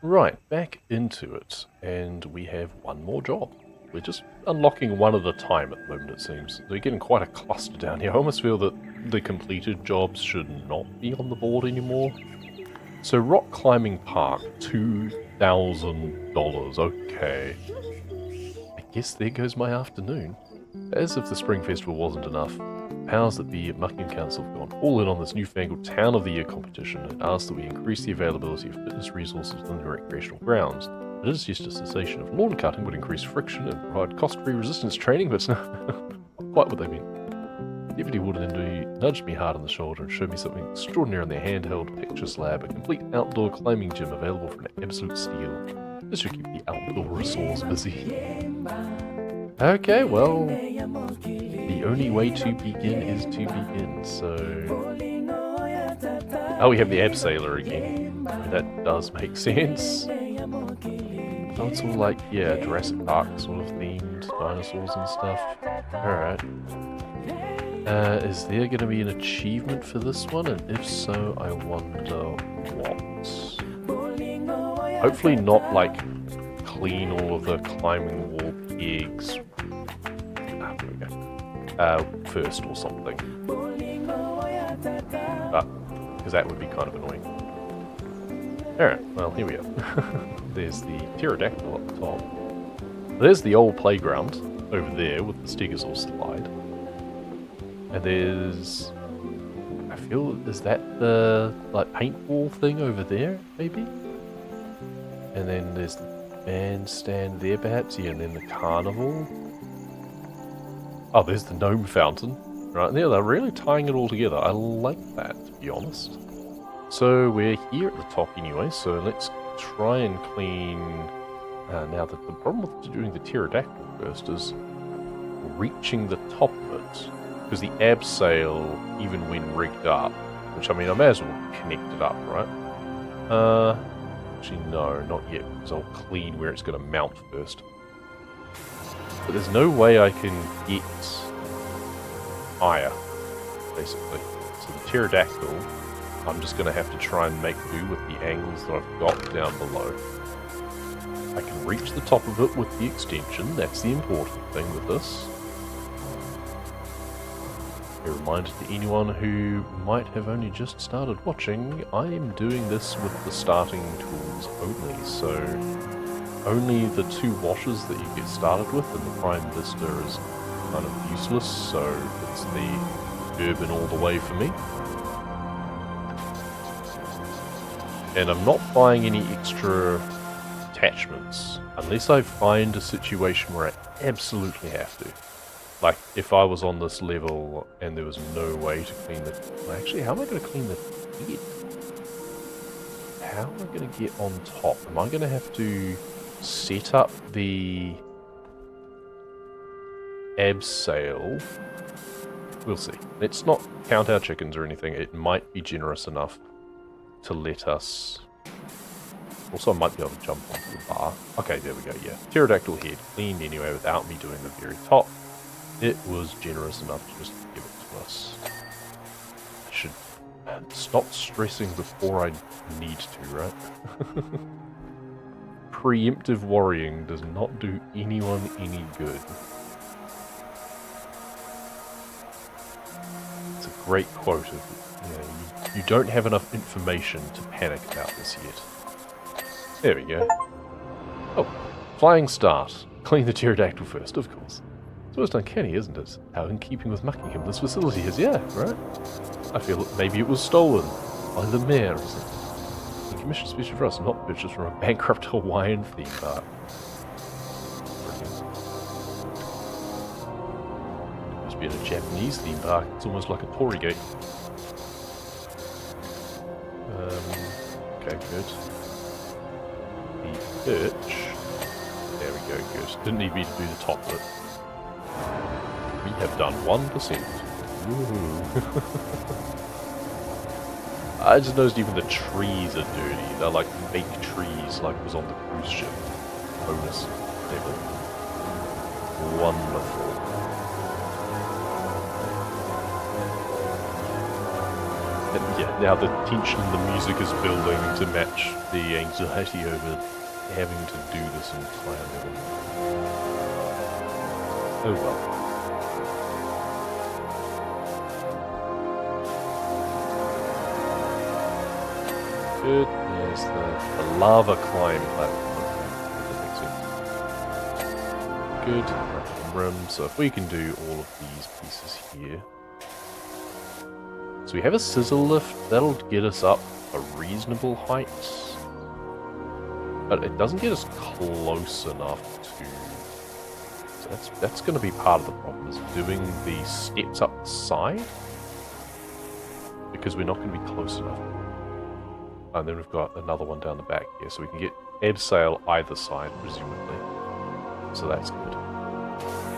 Right, back into it, and we have one more job. We're just unlocking one at a time at the moment, it seems. They're getting quite a cluster down here. I almost feel that the completed jobs should not be on the board anymore. So, rock climbing park, $2,000. Okay. I guess there goes my afternoon. As if the Spring Festival wasn't enough, powers that be at Muckingham Council have gone all in on this newfangled Town of the Year competition and asked that we increase the availability of fitness resources within the recreational grounds. It is just a cessation of lawn cutting would increase friction and provide cost-free resistance training, but not quite what they mean. Deputy Warden Indy nudged me hard on the shoulder and showed me something extraordinary on their handheld picture slab, a complete outdoor climbing gym available for an absolute steal. This should keep the outdoor resource busy. Okay, well, the only way to begin is to begin, so... Oh, we have the abseiler again. That does make sense. Oh, it's all like, yeah, Jurassic Park sort of themed dinosaurs and stuff. Alright. Is there going to be an achievement for this one? And if so, I wonder what? Hopefully not, like, clean all of the climbing wall pegs first or something. But, because that would be kind of annoying. Alright, well, here we go. There's the pterodactyl at the top. There's the old playground over there with the stegosaur slide. And there's... I feel... is that the, like, paintball thing over there, maybe? And then there's the bandstand there, perhaps? Yeah, and then the carnival. Oh, there's the gnome fountain. Right, yeah, they're really tying it all together. I like that, to be honest. So we're here at the top anyway, so let's try and clean... now, the problem with doing the pterodactyl first is reaching the top of it. Because the abseil, even when rigged up, which, I mean, I may as well connect it up, right? Actually, no, not yet, because I'll clean where it's going to mount first. But there's no way I can get higher, basically. So the pterodactyl, I'm just going to have to try and make do with the angles that I've got down below. I can reach the top of it with the extension, that's the important thing with this. A reminder to anyone who might have only just started watching, I am doing this with the starting tools only, so only the two washes that you get started with, and the Prime Vista is kind of useless, so it's the Urban all the way for me. And I'm not buying any extra attachments, unless I find a situation where I absolutely have to. Like, if I was on this level and there was no way to clean the... Well, actually, how am I going to clean the head? How am I going to get on top? Am I going to have to set up the abseil? We'll see. Let's not count our chickens or anything. It might be generous enough to let us... Also, I might be able to jump onto the bar. Okay, there we go, yeah. Pterodactyl head cleaned anyway without me doing the very top. It was generous enough to just give it to us. I should stop stressing before I need to, right? Preemptive worrying does not do anyone any good. It's a great quote of, you don't have enough information to panic about this yet. There we go. Oh, flying start. Clean the pterodactyl first, of course. It's almost uncanny, isn't it? How in keeping with Muckingham this facility is, yeah, right? I feel that maybe it was stolen by the mayor or something. The commission special for us, not purchased from a bankrupt Hawaiian theme park. It must be in a Japanese theme park. It's almost like a Tory gate. Okay, good. The perch. There we go, good. Didn't need me to do the top of it. We have done 1%. I just noticed even the trees are dirty. They're like fake trees, like was on the cruise ship. Bonus level. Wonderful. And yeah, now the tension in the music is building to match the anxiety over having to do this entire level. Oh well. Good. There's the lava climb platform. Okay, that makes sense. Good. Right, rim. So if we can do all of these pieces here. So we have a scissor lift. That'll get us up a reasonable height. But it doesn't get us close enough to... So that's going to be part of the problem, is doing the steps up the side. Because we're not going to be close enough. And then we've got another one down the back here, so we can get abseil either side, presumably. So that's good.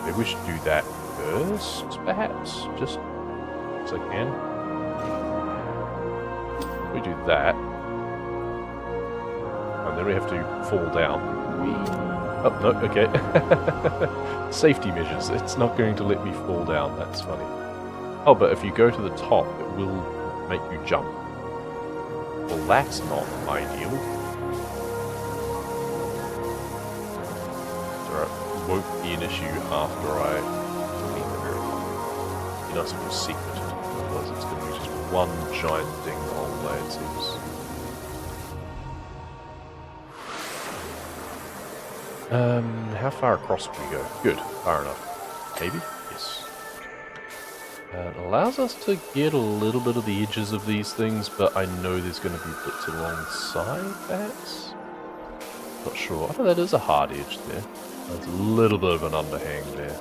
Maybe we should do that first, perhaps? Just as I can. We do that. And then we have to fall down. Oh, no, okay. Safety measures. It's not going to let me fall down, that's funny. Oh, but if you go to the top, it will make you jump. Well, that's not ideal. So it won't be an issue after I clean the area. Be nice if it was secret. Otherwise it's going to be just one giant ding-dong there, it seems. How far across can we go? Good, far enough. Maybe? Yes. It allows us to get a little bit of the edges of these things, but I know there's going to be bits alongside, perhaps? Not sure. Oh, that is a hard edge there. There's a little bit of an underhang there.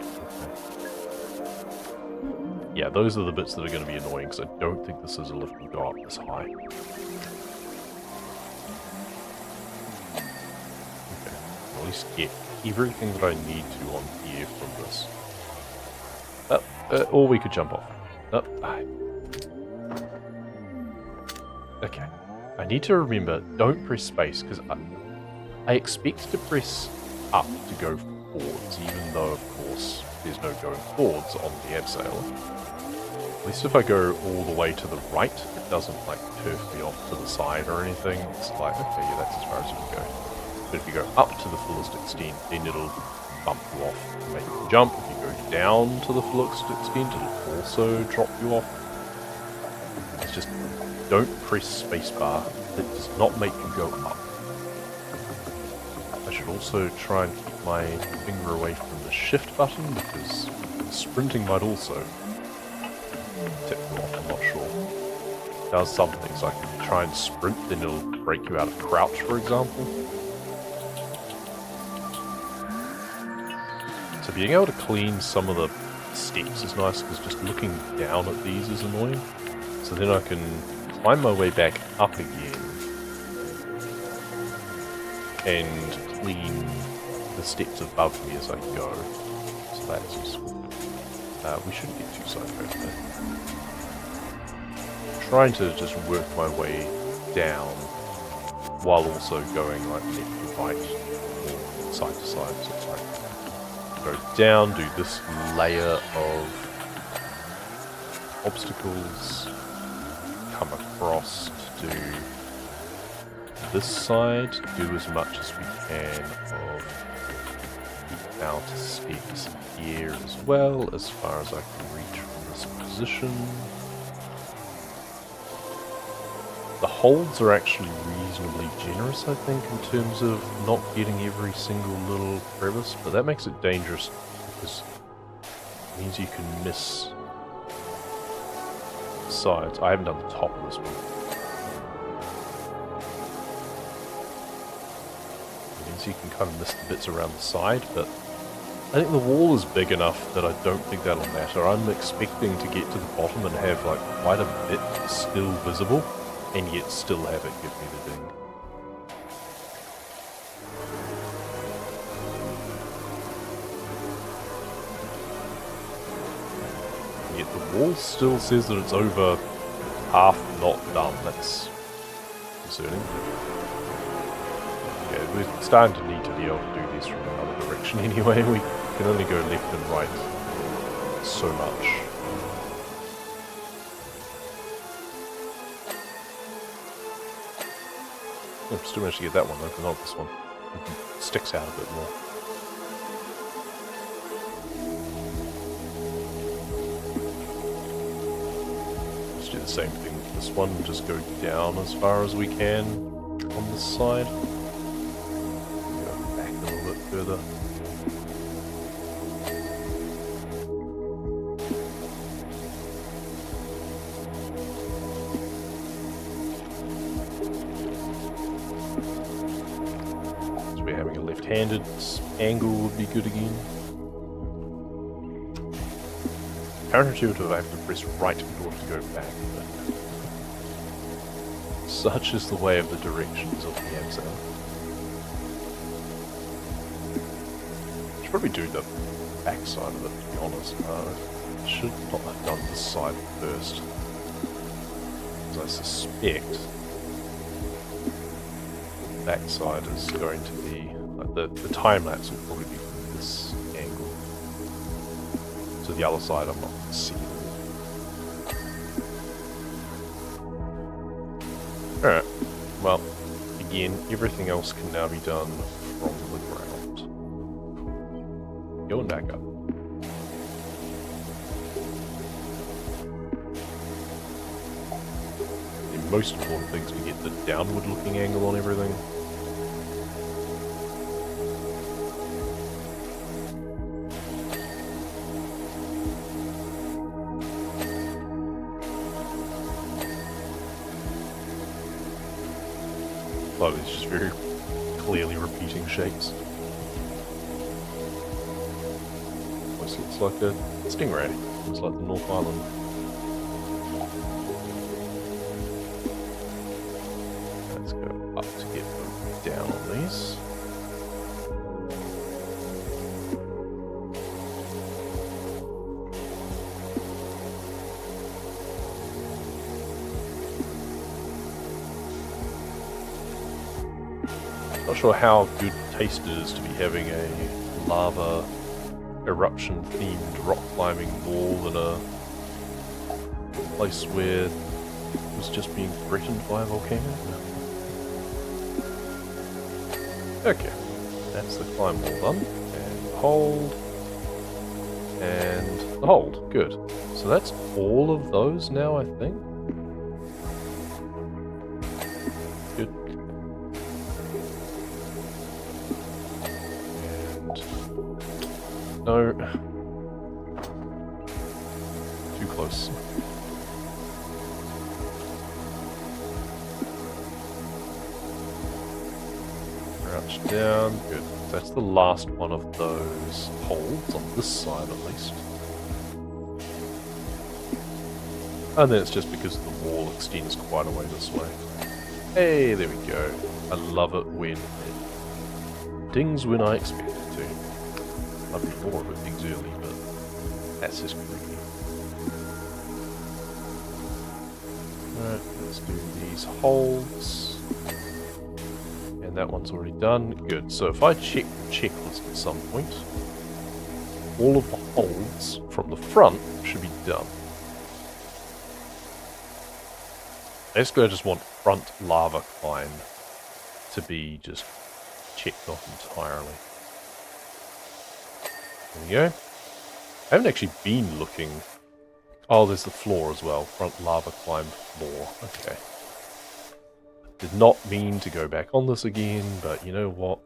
Okay. Yeah, those are the bits that are going to be annoying, because I don't think the scissor lift will go up this high. Okay, at least get everything that I need to on here from this. Or we could jump off. Okay. I need to remember, don't press space, because I expect to press up to go forwards, even though, of course, there's no going forwards on the abseil. At least if I go all the way to the right, it doesn't, like, turf me off to the side or anything. It's like, okay, yeah, that's as far as you can go. But if you go up to the fullest extent, then it'll bump you off and make you jump. If you go down to the fullest extent, it'll also drop you off. It's just, don't press spacebar. It does not make you go up. I should also try and keep my finger away from the shift button, because sprinting might also tip you off, I'm not sure. It does something, so I can try and sprint, then it'll break you out of crouch, for example. So being able to clean some of the steps is nice, because just looking down at these is annoying. So then I can climb my way back up again and clean the steps above me as I go. So that's useful. We shouldn't get too sidetracked there. Trying to just work my way down while also going like left to right or side to side. So it's like go down, do this layer of obstacles, come across to do this side, do as much as we can of the outer steps here as well, as far as I can reach from this position. The holds are actually reasonably generous, I think, in terms of not getting every single little crevice, but that makes it dangerous because it means you can miss sides. I haven't done the top of this one. It means you can kind of miss the bits around the side, but I think the wall is big enough that I don't think that'll matter. I'm expecting to get to the bottom and have like quite a bit still visible, and yet still have it give me the ding. And yet the wall still says that it's over half not done. That's concerning. Yeah, we're starting to need to be able to do this from another direction anyway. We can only go left and right so much. Yeah, still managed to get that one though, but not this one. It sticks out a bit more. Let's do the same thing with this one, just go down as far as we can on this side. Go back a little bit further. Having a left-handed angle would be good again. Counterintuitive, I have to press right in order to go back, but such is the way of the directions of the exile. Should probably do the back side of it, to be honest. I should not have done this side first, because I suspect backside is going to be like the time lapse will probably be from this angle. So the other side I'm not going to see. Alright, well, again, everything else can now be done from the ground. Going back up. The most important thing is we get the downward looking angle on everything. Oh, it's just very clearly repeating shapes. Almost looks like a stingray. Looks like the North Island. Let's go up to get them down on these. Not sure how good taste it is to be having a lava eruption themed rock climbing wall in a place where it was just being threatened by a volcano. Okay, that's the climb wall done. And the hold. And the hold. Good. So that's all of those now, I think. Good. No. Too close. Crouch down. Good. That's the last one of those holds on this side at least. And then it's just because the wall extends quite a way this way. Hey, there we go. I love it when it dings when I expect it to. I'd be more of it things early, but that's just creepy. Alright, let's do these holds. And that one's already done. Good. So if I check the checklist at some point, all of the holds from the front should be done. Basically, I just want front lava climb to be just checked off entirely. There we go. I haven't actually been looking. Oh, there's the floor as well. Front lava climb floor. Okay. Did not mean to go back on this again, but you know what?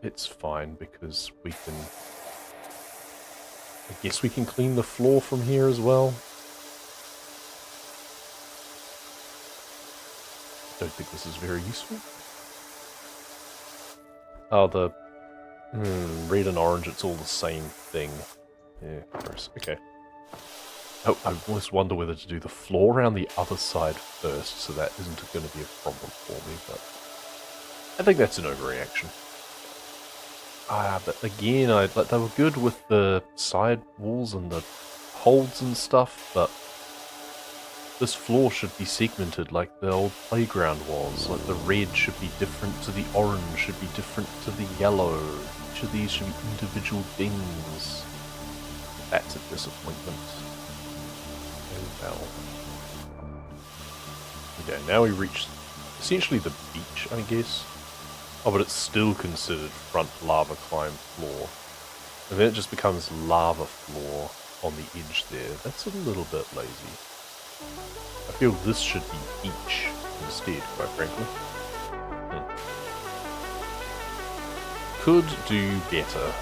It's fine because we can... I guess we can clean the floor from here as well. Don't think this is very useful. Oh, the... red and orange, it's all the same thing. Yeah, gross. Okay. Oh, I almost wonder whether to do the floor around the other side first, so that isn't going to be a problem for me, but... I think that's an overreaction. But again, they were good with the side walls and the holds and stuff, but... This floor should be segmented like the old playground was. Like the red should be different to the orange, should be different to the yellow. Each of these should be individual things. That's a disappointment. Oh well. Okay, now we reach essentially the beach, I guess. Oh, but it's still considered front lava climb floor. And then it just becomes lava floor on the edge there. That's a little bit lazy. I feel this should be beach instead, quite frankly. Could do better.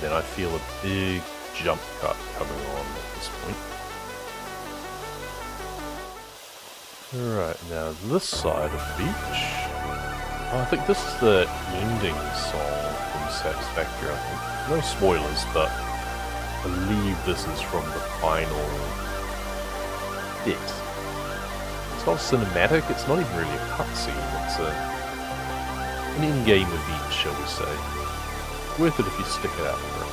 Then I feel a big jump cut coming on at this point. Alright, now this side of the beach. Oh, I think this is the ending song from Satisfactory, I think. No spoilers, but I believe this is from the final bit. It's not cinematic, it's not even really a cutscene, it's an in-game event, shall we say. Worth it if you stick it out for it.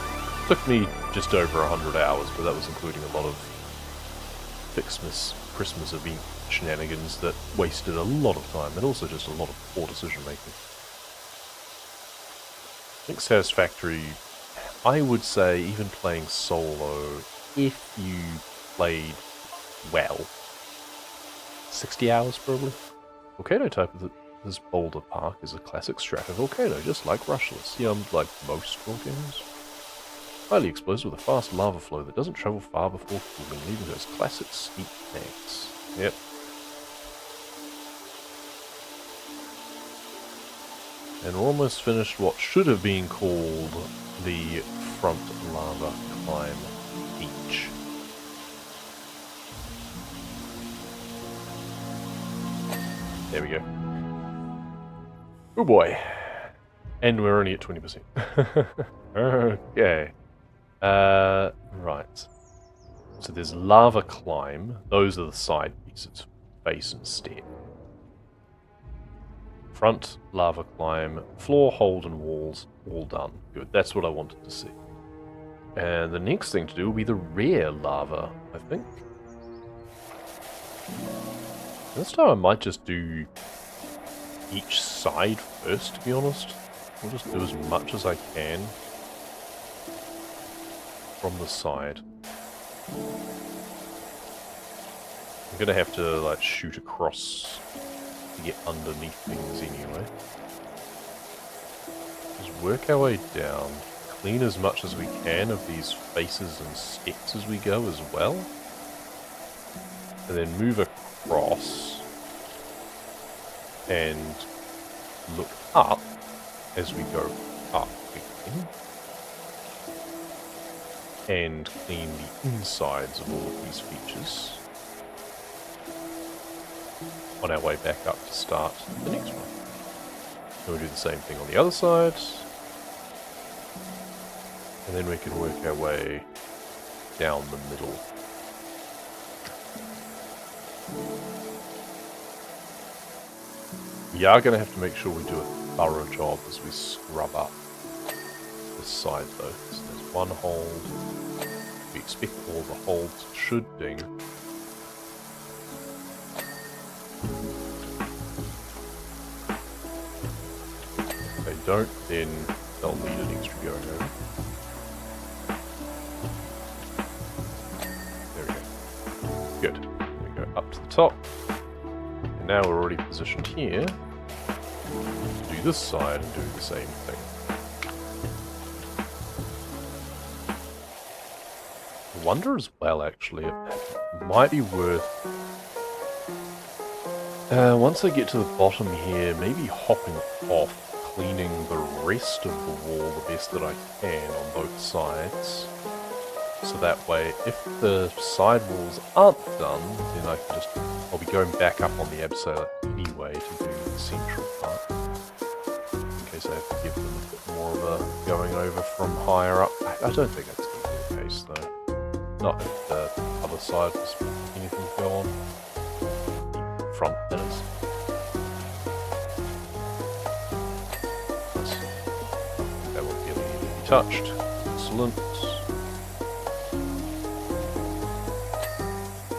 Took me just over 100 hours, but that was including a lot of Christmas event shenanigans that wasted a lot of time, and also just a lot of poor decision making. I think Satisfactory, I would say, even playing solo, if you played well, 60 hours probably. Volcano type of this boulder park is a classic stratovolcano, just like Rushless. Yeah, like most volcanoes. Highly explosive with a fast lava flow that doesn't travel far before cooling, leaving those classic steep banks. Yep. And we're almost finished what should have been called the front lava climb beach. There we go. Oh boy. And we're only at 20%. Okay. Right. So there's lava climb. Those are the side pieces. Face and step. Front, lava climb, floor, hold, and walls, all done. Good, that's what I wanted to see. And the next thing to do will be the rear lava, I think. This time I might just do each side first, to be honest. I'll just do as much as I can from the side. I'm gonna have to, like, shoot across to get underneath things anyway. Just work our way down, clean as much as we can of these faces and steps as we go as well, and then move across and look up as we go up again, and clean the insides of all of these features on our way back up to start the next one. Then we'll do the same thing on the other side, and then we can work our way down the middle. We are going to have to make sure we do a thorough job as we scrub up this side though. So there's one hold. We expect all the holds should ding. If they don't, then they'll need an extra going over. There we go. Good. There we go up to the top. And now we're already positioned here. Do this side and do the same thing. I wonder as well, actually, it might be worth, once I get to the bottom here, maybe hopping off, cleaning the rest of the wall the best that I can on both sides. So that way, if the side walls aren't done, then I can just, I'll be going back up on the abseiler anyway to do the central part. In case I have to give them more of a going over from higher up. I don't think that's going to be the case though. Not if the other side was anything to go on. The front, that is. That won't be able to be touched. Excellent.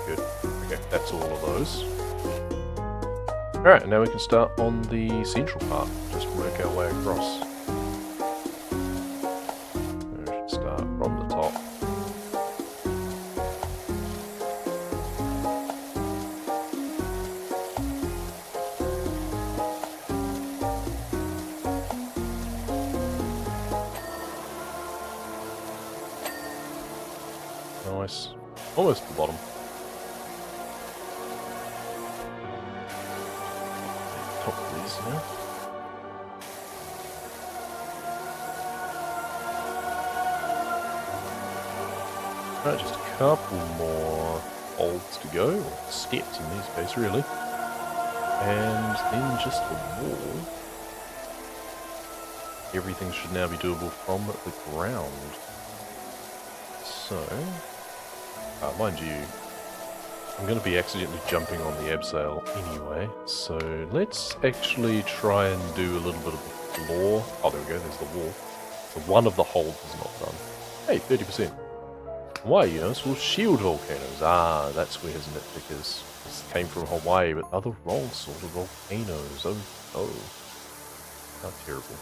Good. Okay, that's all of those. Alright, now we can start on the central part. Just work our way across. We should start from the top. Almost to the bottom. Top of these now. Right, just a couple more holds to go, or steps in this case, really. And then just the wall. Everything should now be doable from the ground. So, mind you, I'm going to be accidentally jumping on the abseil anyway, so let's actually try and do a little bit of the floor. Oh, there we go, there's the wall. So one of the holds is not done. Hey, 30%. Hawaii, you know, it's all shield volcanoes. Ah, that's where his nitpick is. This came from Hawaii, but other wrong sort of volcanoes. Oh. How terrible.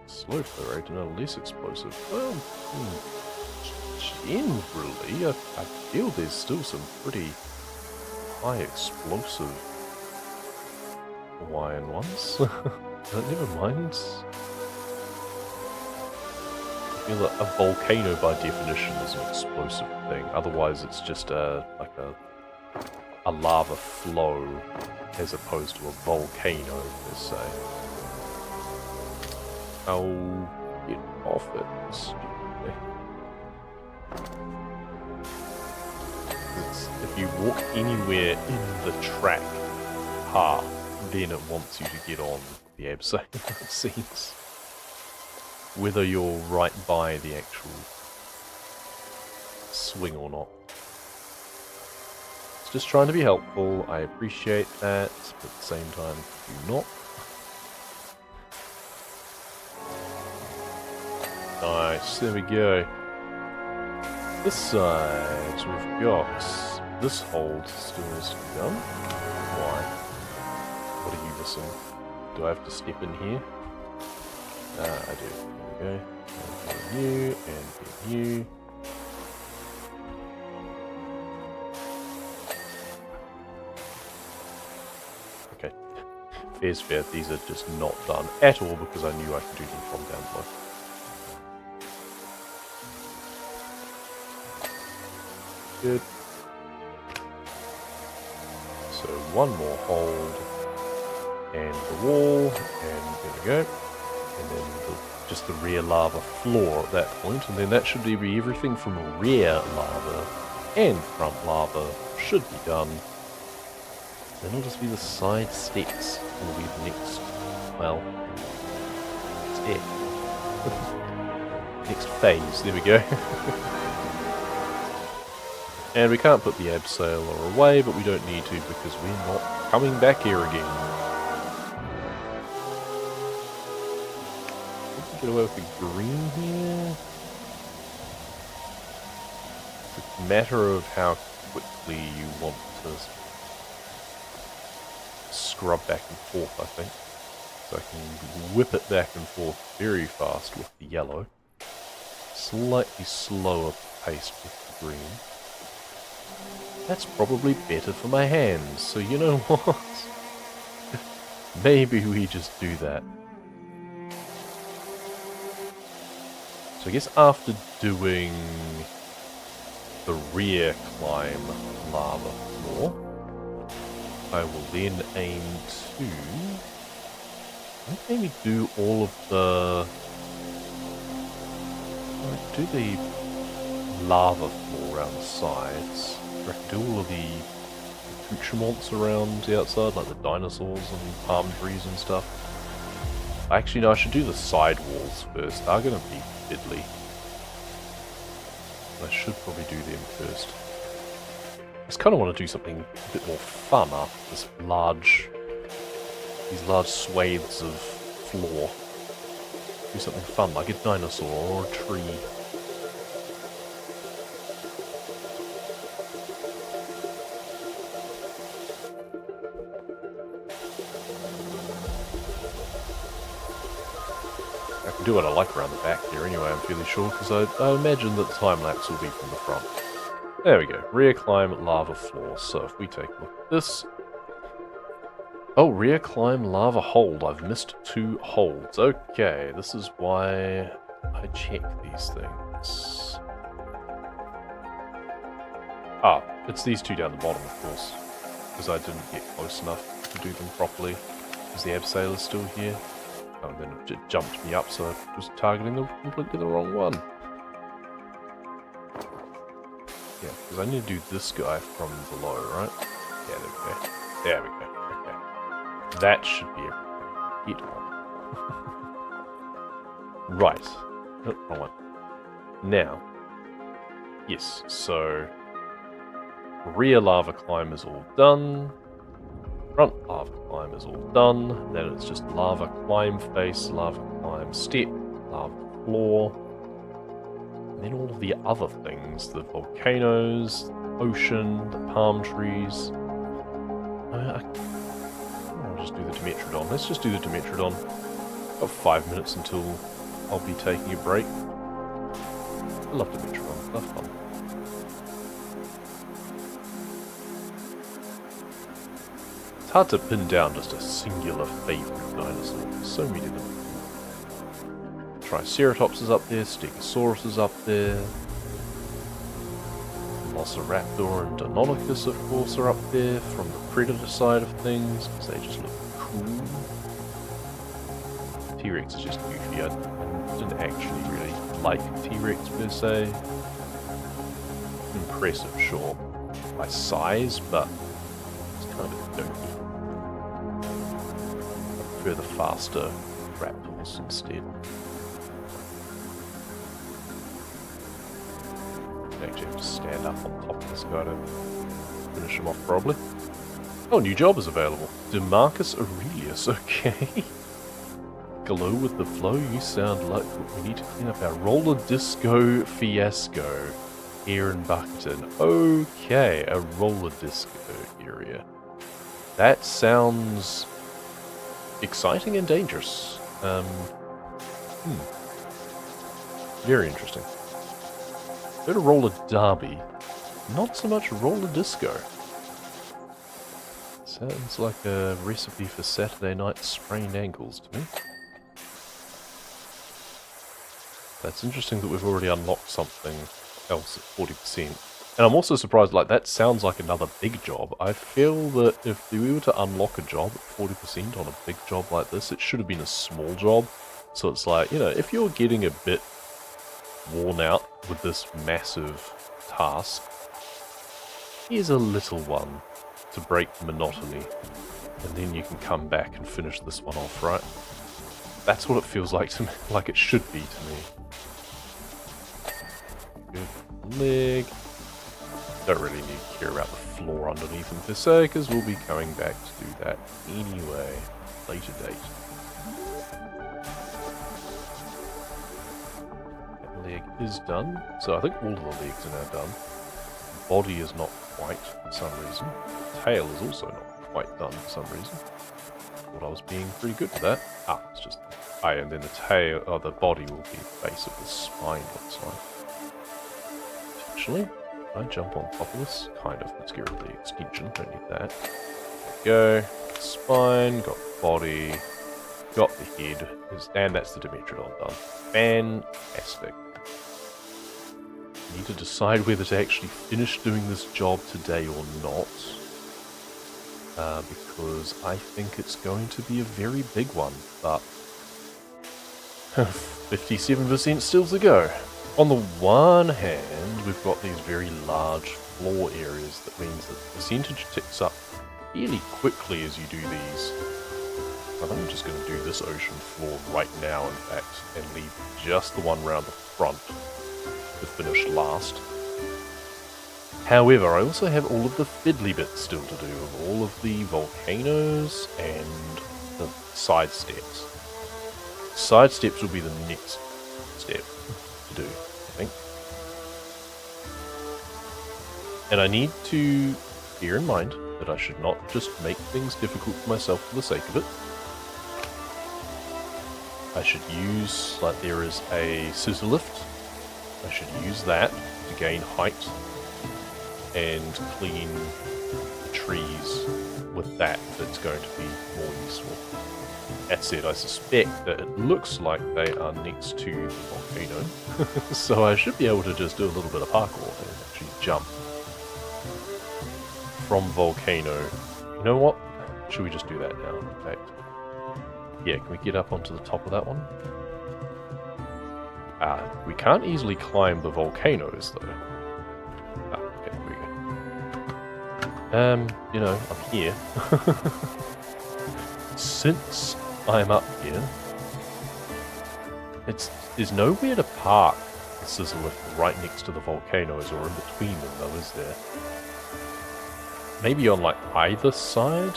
Slow flow rate and a less explosive. Well, generally, I feel there's still some pretty high explosive Hawaiian ones. But never mind. I feel like a volcano by definition is an explosive thing. Otherwise, it's just like a lava flow as opposed to a volcano, per se. I'll get off it. Stupidly. If you walk anywhere in the track path, then it wants you to get on the abseil, it seems. Whether you're right by the actual swing or not. It's just trying to be helpful, I appreciate that, but at the same time, do not. Nice, there we go. This side, we've got this hold still needs to be done. Why? What are you missing? Do I have to step in here? I do. There we go. And you, and you. Okay. Fair's fair, these are just not done at all because I knew I could do them from down below. Good. So one more hold, and the wall, and there we go. And then just the rear lava floor at that point, and then that should be everything from rear lava and front lava should be done. Then it'll just be the side steps will be the next, well, step. Next phase, there we go. And we can't put the abseil away, but we don't need to because we're not coming back here again. Get away with the green here. It's a matter of how quickly you want to scrub back and forth, I think. So I can whip it back and forth very fast with the yellow. Slightly slower pace with the green. That's probably better for my hands, so you know what? Maybe we just do that. So I guess after doing the rear climb lava floor, I will then aim to maybe do all of the... do the lava floor around the sides. I can do all of the accoutrements around the outside, like the dinosaurs and palm trees and stuff. Actually, no, I should do the side walls first. They're going to be fiddly. I should probably do them first. I just kind of want to do something a bit more fun after this these large swathes of floor. Do something fun, like a dinosaur or a tree. Do what I like around the back here anyway, I'm fairly sure, because I imagine that the time-lapse will be from the front. There we go, rear climb lava floor. So if we take a look at this... Oh, rear climb lava hold. I've missed 2 holds. Okay, this is why I check these things. Ah, it's these two down the bottom, of course. Because I didn't get close enough to do them properly. Because the abseiler's still here. Oh, and then it jumped me up, so I was targeting completely the wrong one. Yeah, because I need to do this guy from below, right? Yeah, there we go. There we go. Okay. That should be everything. Get on. Right. Oh, wrong one. Now. Yes, so... rear lava climb is all done. Front lava climb is all done. Then it's just lava climb face, lava climb step, lava floor. And then all of the other things, the volcanoes, the ocean, the palm trees. I'll just do the Dimetrodon. Let's just do the Dimetrodon. Got 5 minutes until I'll be taking a break. I love Dimetrodon. Love fun. It's hard to pin down just a singular favourite dinosaur. There's so many of them. Triceratops is up there, Stegosaurus is up there. Velociraptor and Deinonychus, of course, are up there from the predator side of things, because they just look cool. T-Rex is just goofy. I didn't actually really like T-Rex per se. Impressive, sure, by size, but it's kind of a dopey. I prefer the faster raptors instead. Actually have to stand up on top of this guy to finish him off, probably. Oh, new job is available. Demarcus Aurelius, okay. Glow with the flow, you sound like we need to clean up our roller disco fiasco here in Buckerton. Okay, a roller disco area. That sounds exciting and dangerous. Very interesting. Go to roller derby, not so much roller disco. Sounds like a recipe for Saturday night sprained ankles to me. That's interesting that we've already unlocked something else at 40%. And I'm also surprised, like, that sounds like another big job. I feel that if we were to unlock a job at 40% on a big job like this, it should have been a small job. So it's like, you know, if you're getting a bit worn out with this massive task, here's a little one to break the monotony, and then you can come back and finish this one off, right? That's what it feels like to me, like it should be to me. Good leg. Don't really need to care about the floor underneath them per se, because we'll be coming back to do that anyway, later date. Leg is done, so I think all of the legs are now done. Body is not quite for some reason. Tail is also not quite done for some reason. Thought I was being pretty good with that. Ah, it's just... and then the tail, the body will be the base of the spine, looks like. Potentially. Can I jump on top of this? Kind of. Let's get rid of the extension, don't need that. There we go. Spine, got the body, got the head, and that's the Dimetrodon done. Fantastic. Need to decide whether to actually finish doing this job today or not, because I think it's going to be a very big one, but 57% still to go. On the one hand, we've got these very large floor areas, that means that the percentage ticks up fairly quickly as you do these. I think I'm just going to do this ocean floor right now, in fact, and leave just the one round the front to finish last. However, I also have all of the fiddly bits still to do, of all of the volcanoes and the side steps. Side steps will be the next step to do, I think. And I need to bear in mind that I should not just make things difficult for myself for the sake of it. I should use, like, there is a scissor lift. I should use that to gain height and clean the trees with that. That's going to be more useful. That said, I suspect that it looks like they are next to the volcano, so I should be able to just do a little bit of parkour and actually jump from volcano. You know what? Should we just do that now, in fact? Yeah, can we get up onto the top of that one? We can't easily climb the volcanoes, though. Okay, here we go. You know, I'm here. Since I'm up here, there's nowhere to park the scissor lift right next to the volcanoes, or in between them, though, is there? Maybe on, like, either side?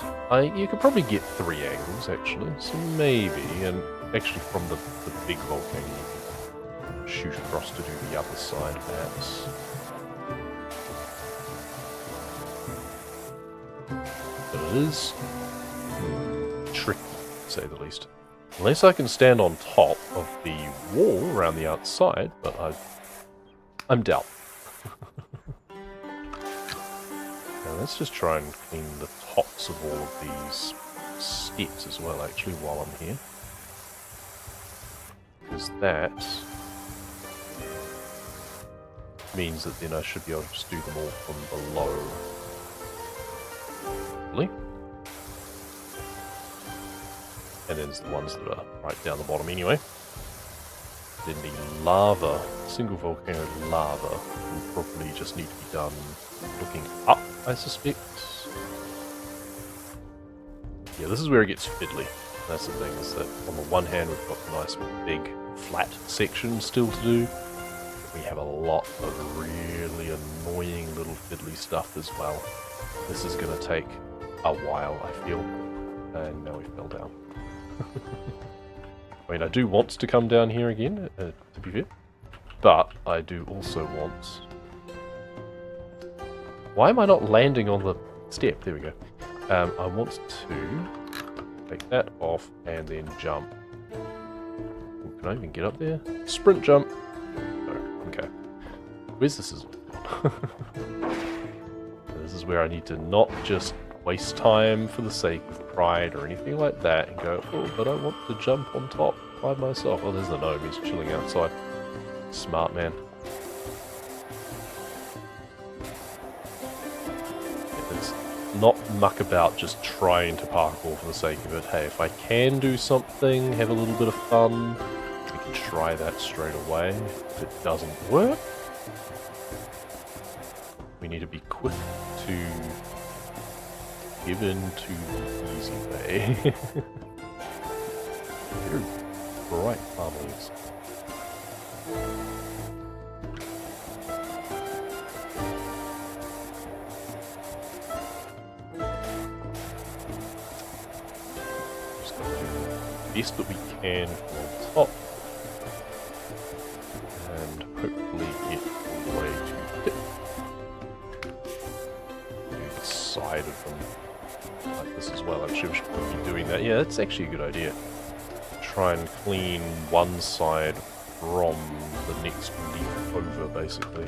You could probably get 3 angles, actually, so maybe, and actually from the big volcano, you can shoot across to do the other side, perhaps. But it is tricky, to say the least. Unless I can stand on top of the wall around the outside, but I'm doubtful. Now let's just try and clean the tops of all of these steps as well, actually, while I'm here. Because that means that then I should be able to just do them all from below. Really? And then there's the ones that are right down the bottom anyway. Then the lava, single volcano lava, will probably just need to be done looking up, I suspect. Yeah, this is where it gets fiddly. That's the thing, is that on the one hand we've got a nice big flat section still to do. We have a lot of really annoying little fiddly stuff as well. This is going to take a while, I feel. And now we fell down. I mean, I do want to come down here again, to be fair. But I do also want... Why am I not landing on the step? There we go. I want to take that off and then jump. Can I even get up there? Sprint jump. No, okay. Where's this? This is where I need to not just waste time for the sake of pride or anything like that and go, oh, but I want to jump on top by myself. Oh, there's the gnome, he's chilling outside. Smart man. It's not muck about just trying to parkour for the sake of it. Hey, if I can do something, have a little bit of fun, we can try that straight away. If it doesn't work, we need to be quick to give in to the easy way. Very bright palm leaves. Just gotta do the best that we can from the top, and hopefully get all the way to tip. Do the side of them. Like this as well, actually we should probably be doing that. Yeah, that's actually a good idea. Try and clean one side from the next leaf over, basically.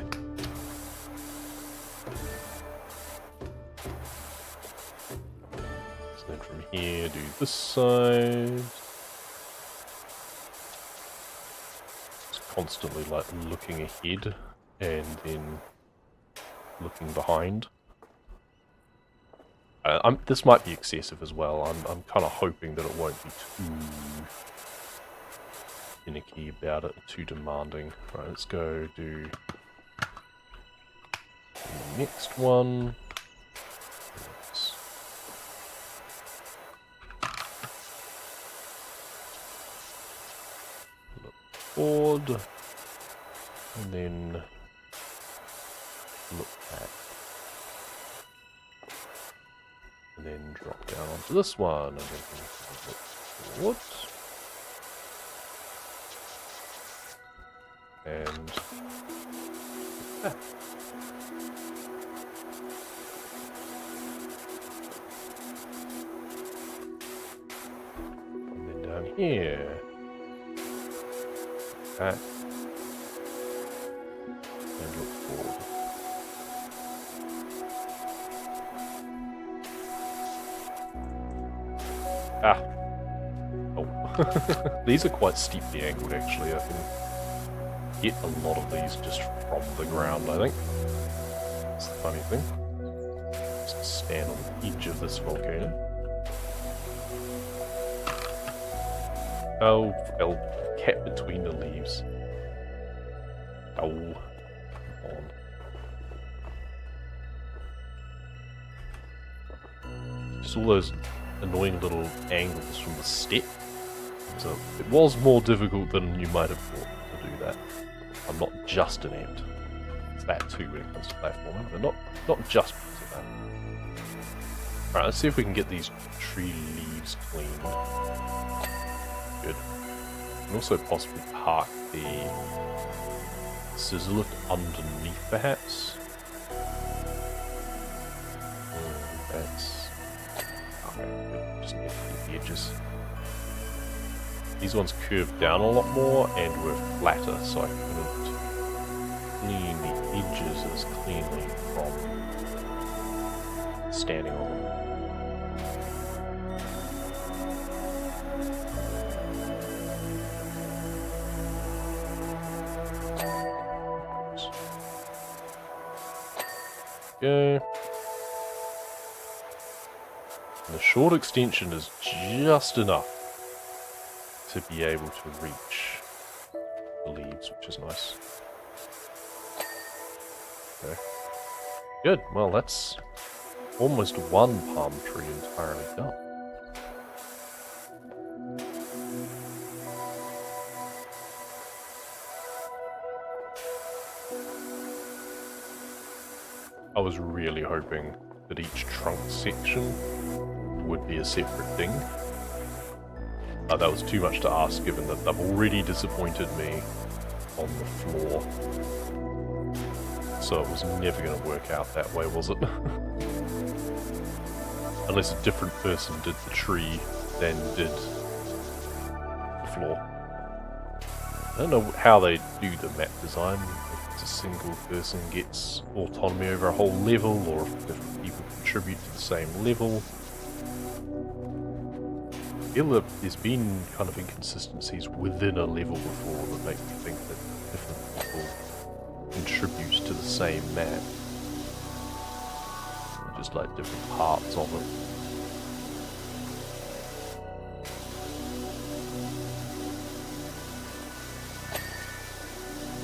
So then from here, do this side. Just constantly like looking ahead and then looking behind. This might be excessive as well. I'm kind of hoping that it won't be too finicky about it, too demanding. Right, let's go do the next one. Let's look forward, and then look back. And then drop down onto this one, and then look forward. And back. And then down here. Back. And look forward. Ah. Oh. These are quite steeply angled, actually. I can get a lot of these just from the ground, I think. That's the funny thing. Just stand on the edge of this volcano. Oh, fell cat between the leaves. Oh, come on. Just all those annoying little angles from the step. So it was more difficult than you might have thought to do that. I'm not just an ant. It's that too when it comes to platforming, but not just because of that. Alright, let's see if we can get these tree leaves cleaned. Good. We can also possibly park the scissor lift underneath, perhaps. That's okay. Good. Just need to get the edges. These ones curved down a lot more and were flatter, so I couldn't clean the edges as cleanly from standing on them. Go. And the short extension is just enough to be able to reach the leaves, which is nice. Okay. Good, well that's almost one palm tree entirely done. I was really hoping that each trunk section would be a separate thing. That was too much to ask, given that they've already disappointed me on the floor. So it was never going to work out that way, was it? Unless a different person did the tree than did the floor. I don't know how they do the map design, if it's a single person gets autonomy over a whole level, or if different people contribute to the same level. I feel that there's been kind of inconsistencies within a level before that make me think that different people contribute to the same map. Just like different parts of it.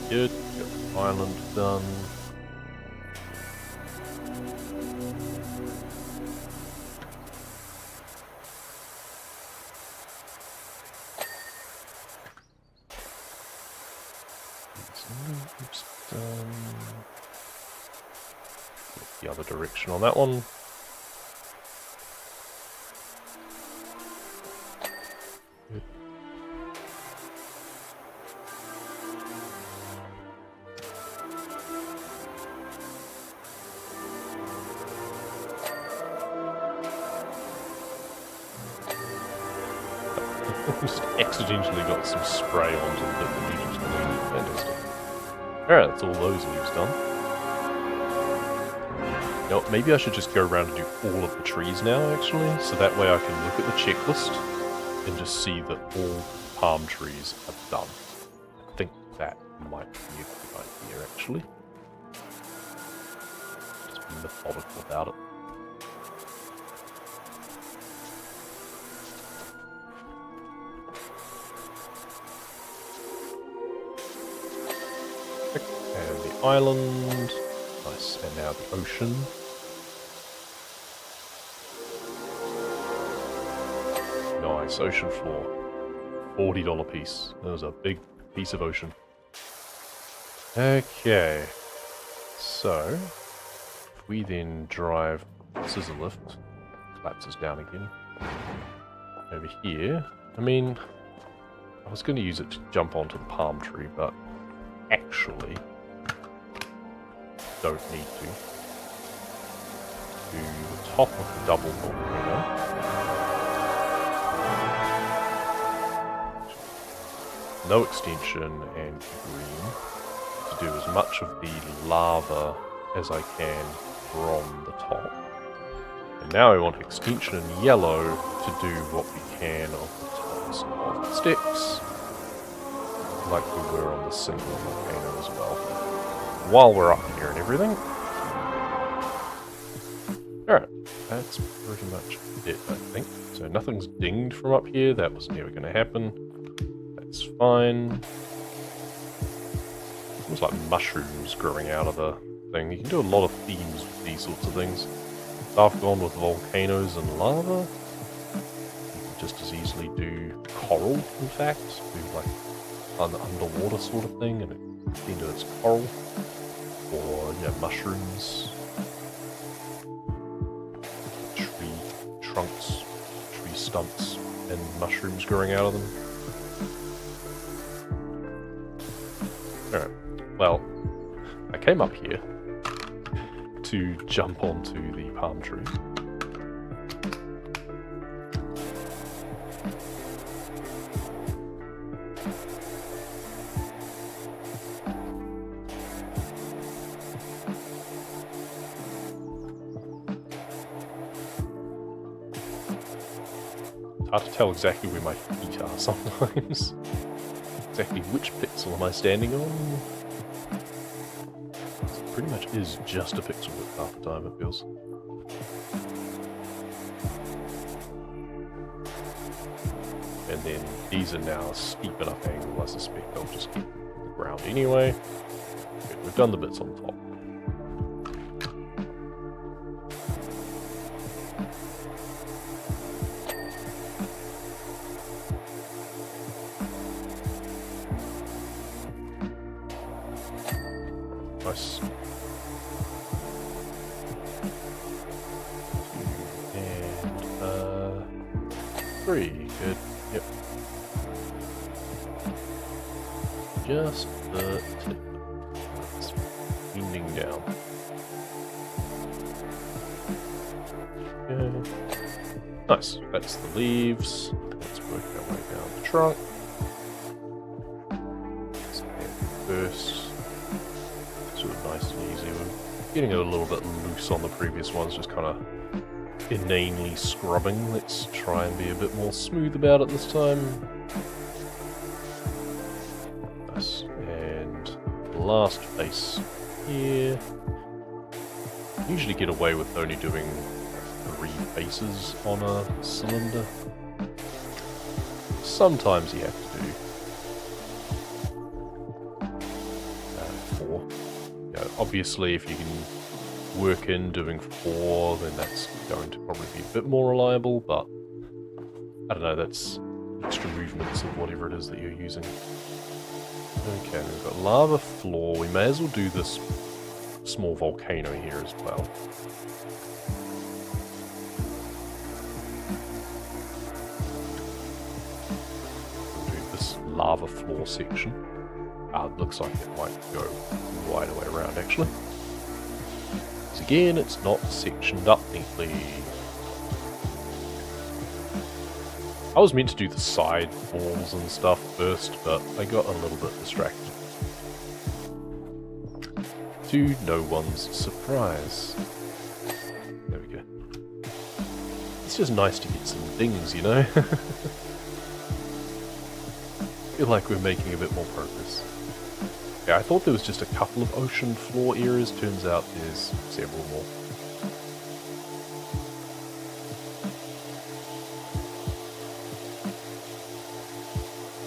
Good, got the island done. The other direction on that one. Good. Just accidentally got some spray onto the bit that needed to clean. Fantastic. Alright, that's all those leaves done. You know, maybe I should just go around and do all of the trees now, actually, so that way I can look at the checklist and just see that all palm trees are done. I think that might be a good idea, actually. Just be methodical about it. And the island. Nice. And now the ocean. Nice. Ocean floor. $40 piece. That was a big piece of ocean. Okay. So, if we then drive scissor lift, collapses down again. Over here. I mean, I was going to use it to jump onto the palm tree, but actually don't need to. To the top of the double volcano. No extension and green to do as much of the lava as I can from the top. And now I want extension in yellow to do what we can of the tops of the sticks, like we were on the single volcano as well. While we're up here and everything. Alright, that's pretty much it, I think. So nothing's dinged from up here, that was never going to happen. That's fine. Looks like mushrooms growing out of the thing. You can do a lot of themes with these sorts of things. I've gone with volcanoes and lava. You can just as easily do coral, in fact. Do like an underwater sort of thing, and it into its coral. Or, yeah, mushrooms. Tree trunks, tree stumps, and mushrooms growing out of them. Alright, well, I came up here to jump onto the palm tree. It's hard to tell exactly where my feet are sometimes. Exactly which pixel am I standing on? It pretty much is just a pixel width half the time, it feels. And then these are now a steep enough angle, I suspect they'll just keep the ground anyway. Okay, we've done the bits on top. Nice. 2 and 3. Good. Yep. Just the tip. It's bending down. Okay. Nice. That's the leaves. Let's work our way down the trunk. Let's add first. Sort of nice and easy. We're getting it a little bit loose on the previous ones, just kind of inanely scrubbing. Let's try and be a bit more smooth about it this time. Nice. And the last face here. Usually get away with only doing 3 faces on a cylinder. Sometimes you have to do 4. Obviously, if you can work in doing 4, then that's going to probably be a bit more reliable, but I don't know, that's extra movements of whatever it is that you're using. Okay, we've got lava floor. We may as well do this small volcano here as well. We'll do this lava floor section. Looks like it might go right the way around, actually. Because again, it's not sectioned up neatly. I was meant to do the side walls and stuff first, but I got a little bit distracted. To no one's surprise. There we go. It's just nice to get some dings, you know? Feel like we're making a bit more progress. Yeah, I thought there was just a couple of ocean floor areas, turns out there's several more.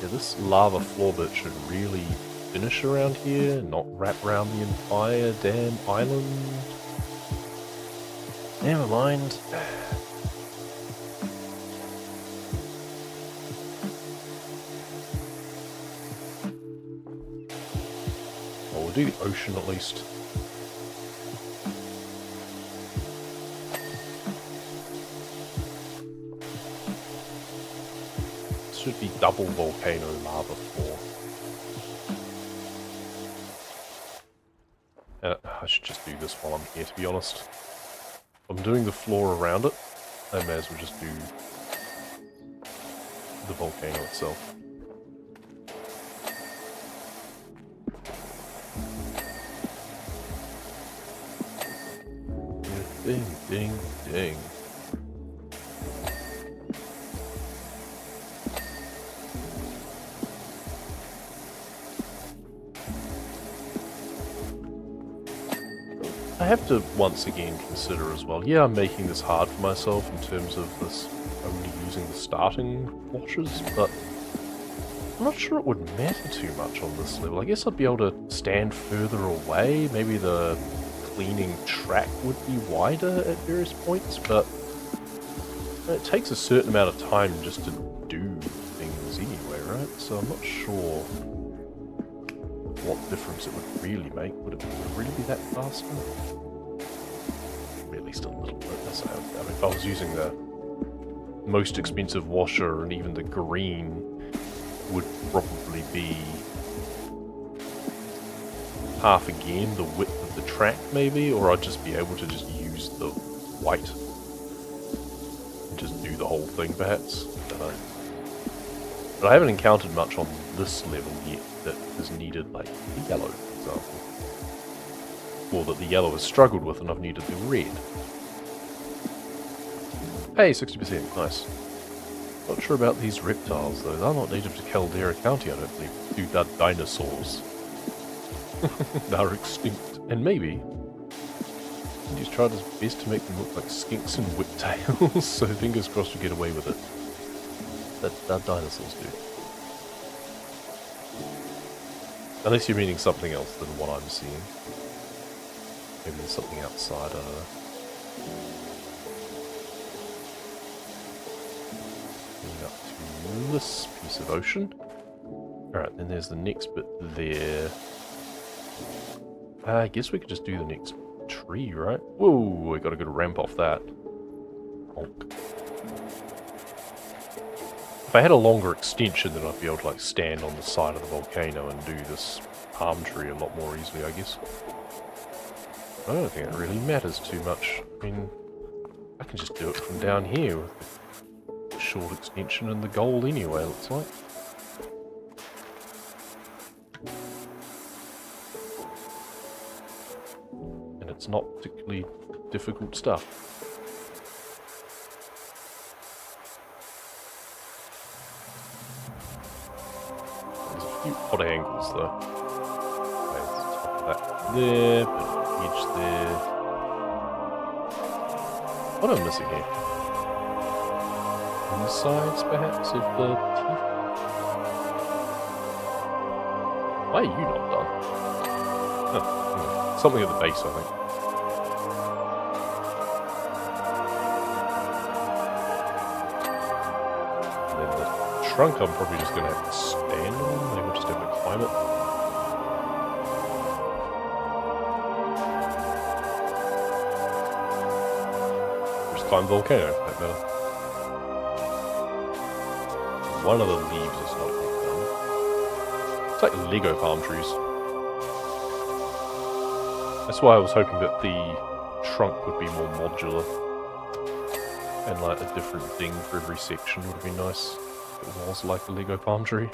Yeah, this lava floor bit should really finish around here, not wrap around the entire damn island. Never mind. We'll do the ocean at least. This should be double volcano lava floor. I should just do this while I'm here, to be honest. If I'm doing the floor around it, I may as well just do the volcano itself. Ding, ding, ding. I have to once again consider as well, yeah, I'm making this hard for myself in terms of this only using the starting washes, but I'm not sure it would matter too much on this level. I guess I'd be able to stand further away, maybe the cleaning track would be wider at various points, but it takes a certain amount of time just to do things anyway, right? So I'm not sure what difference it would really make. Would it really be that faster? Maybe at least a little bit. That's how, I mean, if I was using the most expensive washer and even the green would probably be half again the width of the track maybe, or I'd just be able to just use the white and just do the whole thing perhaps. I don't know. But I haven't encountered much on this level yet that has needed like the yellow, for example. Or that the yellow has struggled with and I've needed the red. Hey, 60%, nice. Not sure about these reptiles though, they're not native to Caldera County I don't believe. They're dinosaurs. They're extinct. And maybe he's tried his best to make them look like skinks and whiptails, so fingers crossed you get away with it. That dinosaurs do. Unless you're meaning something else than what I'm seeing. Maybe there's something outside, I don't know. Up to this piece of ocean. Alright, then there's the next bit there. I guess we could just do the next tree, right? Whoa, we got a good ramp off that. Honk. If I had a longer extension, then I'd be able to like stand on the side of the volcano and do this palm tree a lot more easily, I guess. I don't think it really matters too much. I mean, I can just do it from down here with the short extension and the gold anyway, it looks like. And it's not particularly difficult stuff. There's a few odd angles though. Okay, let's top that there, bit of edge there. What am I missing here? Insides, perhaps, of the teeth? Why are you not done? Oh, something at the base, I think. And then the trunk I'm probably just going to have to stand on, maybe we'll just have to climb it. Just climb the volcano, for that matter. One of the leaves is not yet done. It's like Lego palm trees. That's why I was hoping that the trunk would be more modular. And like a different thing for every section would be nice. If it was like a Lego palm tree.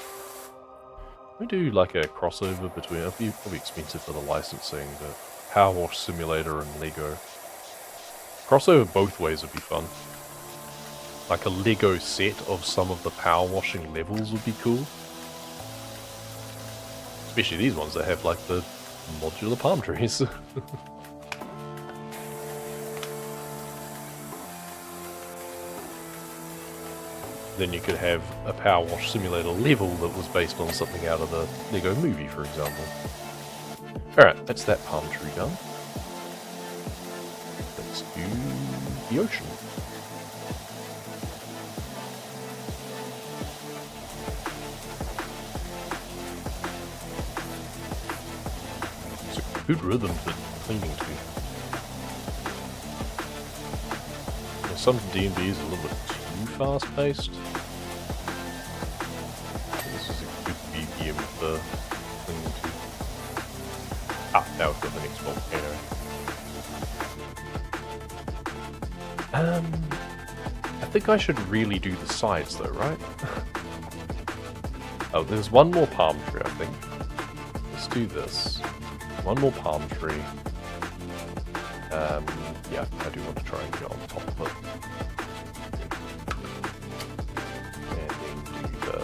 We do like a crossover between, it'll be probably expensive for the licensing, but Power Wash Simulator and Lego. Crossover both ways would be fun. Like a Lego set of some of the power washing levels would be cool. Especially these ones that have like the modular palm trees. Then you could have a Power Wash Simulator level that was based on something out of the Lego movie, for example. Alright, that's that palm tree done. Let's do the ocean. It's a good rhythm for cleaning too. Yeah, some D&D is a little bit too fast-paced. This is a good BPM for cleaning too. Ah, now we've got the next volcano. I think I should really do the sides though, right? Oh, there's one more palm tree, I think. Let's do this. One more palm tree. Yeah, I do want to try and get on top of it. And then do the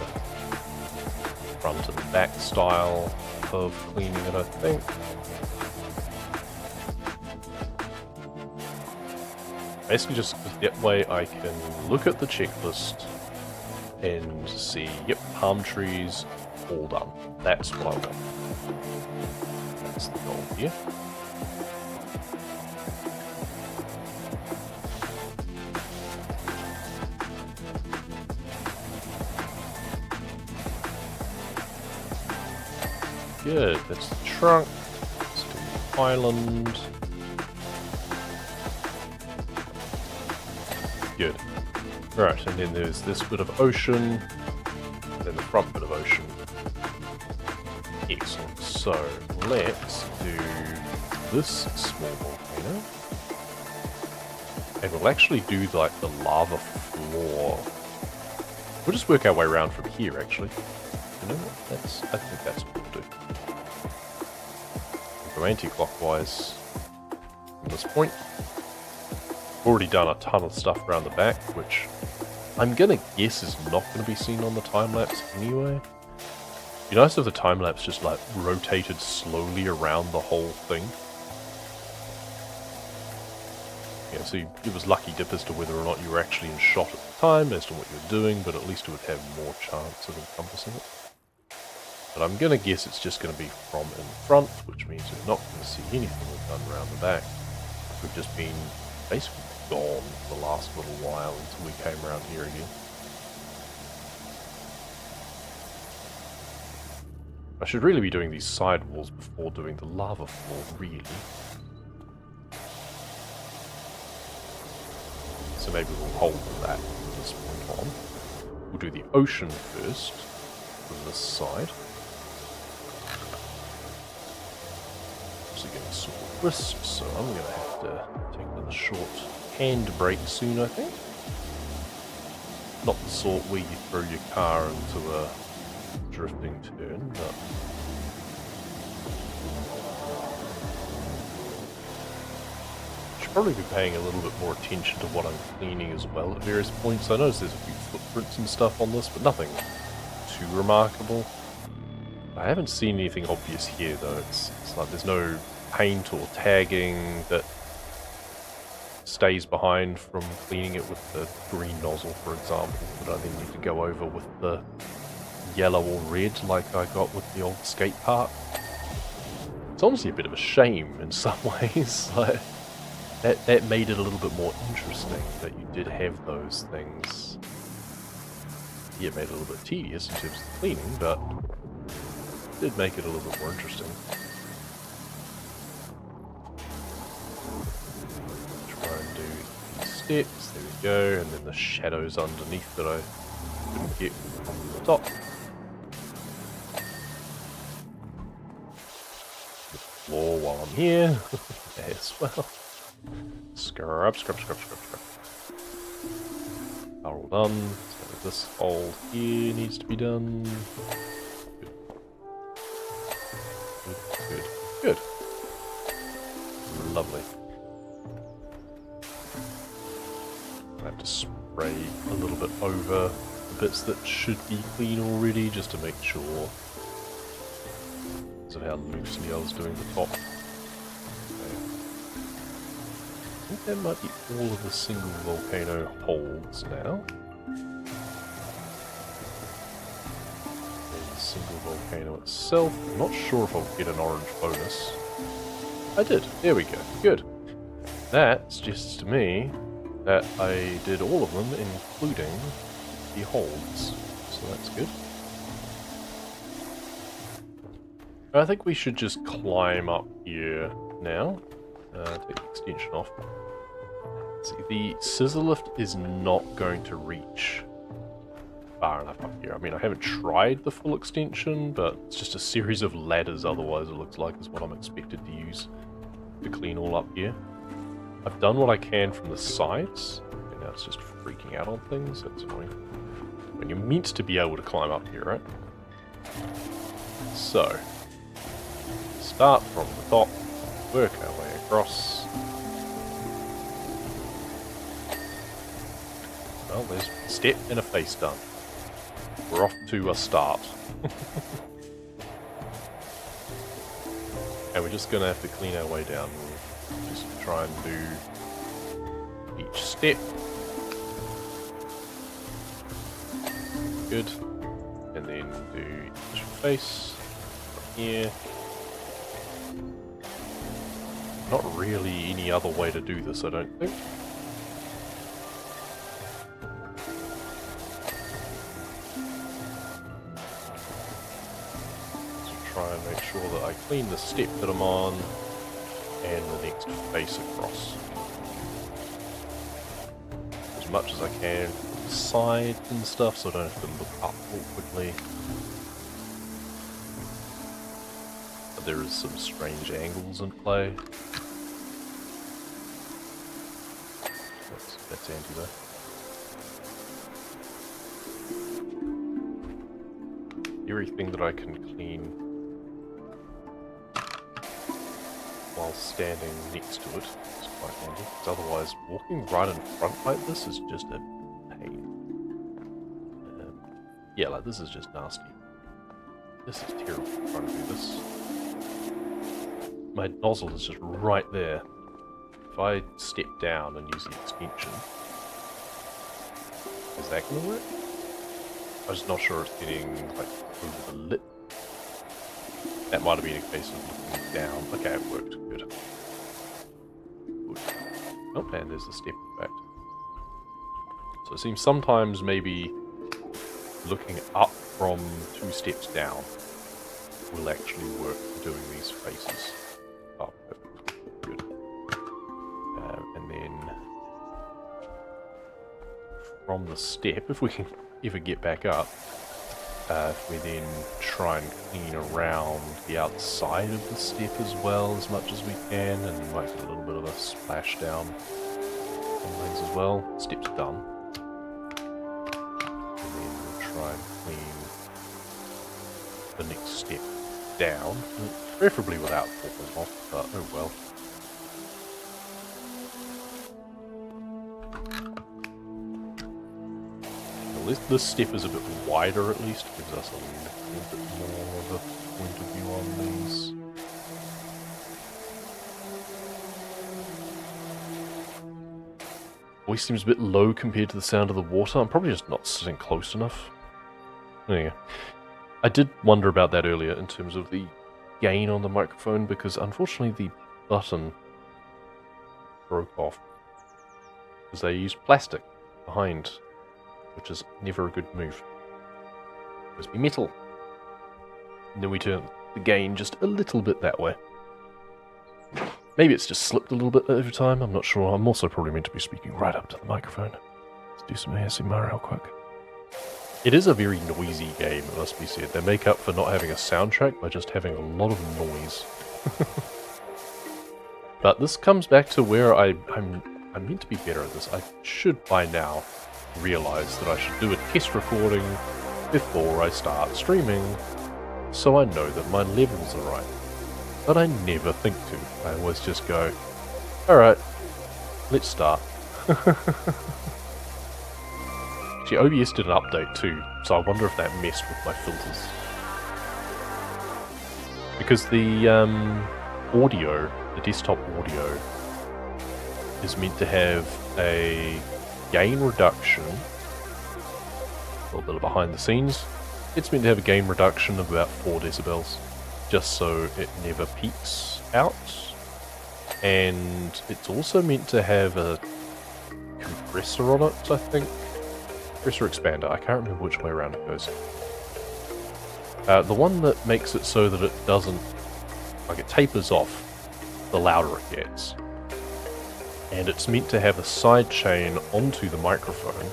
front and back style of cleaning it, I think. Basically just that way I can look at the checklist and see, yep, palm trees, all done. That's what I want. That's the goal here. Good, that's the trunk. Let's do the island. Good. Right, and then there's this bit of ocean, and then the front bit of ocean. Excellent. So, let's do this small volcano. And we'll actually do, like, the lava floor. We'll just work our way around from here, actually. You know what? I think that's what we'll do. We'll go anti-clockwise from this point. Already done a ton of stuff around the back, which I'm gonna guess is not gonna be seen on the time-lapse anyway. It'd be nice if the time-lapse just like rotated slowly around the whole thing. Yeah, so it was lucky dip as to whether or not you were actually in shot at the time as to what you were doing, but at least it would have more chance of encompassing it. But I'm gonna guess it's just gonna be from in front, which means you're not gonna see anything we've done around the back. We've just been basically gone for the last little while until we came around here again. I should really be doing these side walls before doing the lava floor, really. So maybe we'll hold that from this point on. We'll do the ocean first, from this side. Also getting super crisp, so I'm going to have to take another short hand brake soon, I think. Not the sort where you throw your car into a drifting turn, but should probably be paying a little bit more attention to what I'm cleaning as well at various points. I notice there's a few footprints and stuff on this, but nothing too remarkable. I haven't seen anything obvious here though. It's like there's no paint or tagging that stays behind from cleaning it with the green nozzle, for example, that I then need to go over with the yellow or red like I got with the old skate park. It's honestly a bit of a shame in some ways. Like, that made it a little bit more interesting that you did have those things. Yeah, it made it a little bit tedious in terms of the cleaning, but it did make it a little bit more interesting. Steps, there we go, and then the shadows underneath that I couldn't get from the top. The floor while I'm here as well. Scrub, scrub, scrub, scrub, scrub. Are all done. So this hole here needs to be done. Good. Good, good, good. Lovely. I have to spray a little bit over the bits that should be clean already, just to make sure. Because of how loosely I was doing the top. Okay. I think that might be all of the single volcano holds now. And the single volcano itself. I'm not sure if I'll get an orange bonus. I did. There we go. Good. That suggests to me that I did all of them, including the holds, so that's good. I think we should just climb up here now. Take the extension off. See, the scissor lift is not going to reach far enough up here. I mean, I haven't tried the full extension, but it's just a series of ladders otherwise it looks like is what I'm expected to use to clean all up here. I've done what I can from the sides, and now it's just freaking out on things. That's annoying. When you're meant to be able to climb up here, right? So, start from the top, work our way across. Well, there's a step and a face done. We're off to a start. And we're just going to have to clean our way down. We'll just try and do each step. Good. And then do initial face from here. Not really any other way to do this, I don't think. So try and make sure that I clean the step that I'm on and the next face across. As much as I can from the side and stuff, so I don't have to look up awkwardly. But there is some strange angles in play. That's handy though. Everything that I can clean while standing next to it is quite handy, because otherwise walking right in front like this is just a pain. Yeah, like this is just nasty. This is terrible trying to do this. My nozzle is just right there. If I step down and use the extension, is that going to work? I'm just not sure it's getting like over the lip. That might have been a case of looking down. Okay, it worked. Good. Good. Oh, and there's the step in fact. So it seems sometimes maybe looking up from 2 steps down will actually work for doing these faces. Oh, perfect. Good. And then from the step, if we can ever get back up, if we then try and clean around the outside of the step as well as much as we can, and we might get a little bit of a splash down on things as well. Step's done. And then we'll try and clean the next step down, preferably without falling off, but oh well. This step is a bit wider at least, gives us a little bit more of a point of view on these. Voice seems a bit low compared to the sound of the water. I'm probably just not sitting close enough. There you go. I did wonder about that earlier in terms of the gain on the microphone, because unfortunately the button broke off because they used plastic behind, which is never a good move. It must be metal. And then we turn the gain just a little bit that way. Maybe it's just slipped a little bit over time, I'm not sure. I'm also probably meant to be speaking right up to the microphone. Let's do some ASMR real quick. It is a very noisy game, it must be said. They make up for not having a soundtrack by just having a lot of noise. But this comes back to where I'm meant to be better at this. I should by now realize that I should do a test recording before I start streaming, so I know that my levels are right. But I never think to. I always just go, alright, let's start. Actually, OBS did an update too, so I wonder if that messed with my filters. Because the audio, the desktop audio, is meant to have a gain reduction, a little bit of behind the scenes. It's meant to have a gain reduction of about 4 decibels, just so it never peaks out. And it's also meant to have a compressor on it, I think. Compressor expander, I can't remember which way around it goes. The one that makes it so that it doesn't, like it tapers off the louder it gets. And it's meant to have a side chain onto the microphone,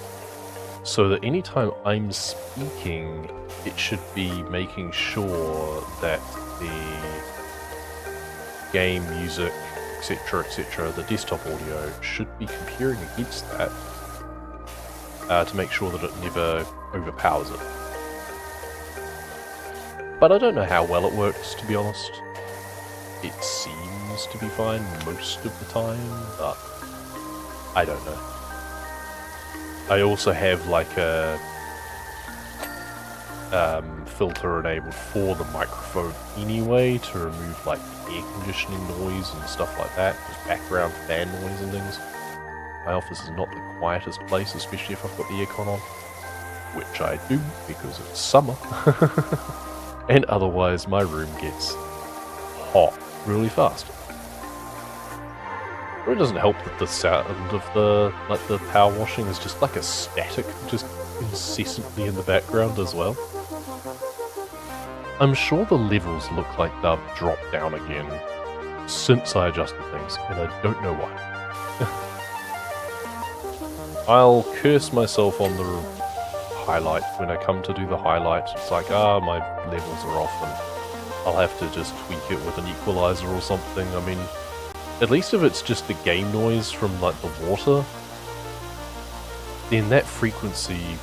so that anytime I'm speaking, it should be making sure that the game music, etc., the desktop audio should be comparing against that to make sure that it never overpowers it. But I don't know how well it works, to be honest. It seems to be fine most of the time, but I don't know. I also have like a filter enabled for the microphone anyway to remove like air conditioning noise and stuff like that, just background fan noise and things. my office is not the quietest place, especially if I've got the aircon on, which I do because it's summer. And otherwise my room gets hot really fast. It doesn't help that the sound of the power washing is just like a static, just incessantly in the background as well. I'm sure the levels look like they've dropped down again since I adjusted things, and I don't know why. I'll curse myself on the highlight when I come to do the highlight. It's like, my levels are off, and I'll have to just tweak it with an equaliser or something. I mean, at least if it's just the game noise from, like, the water, then that frequency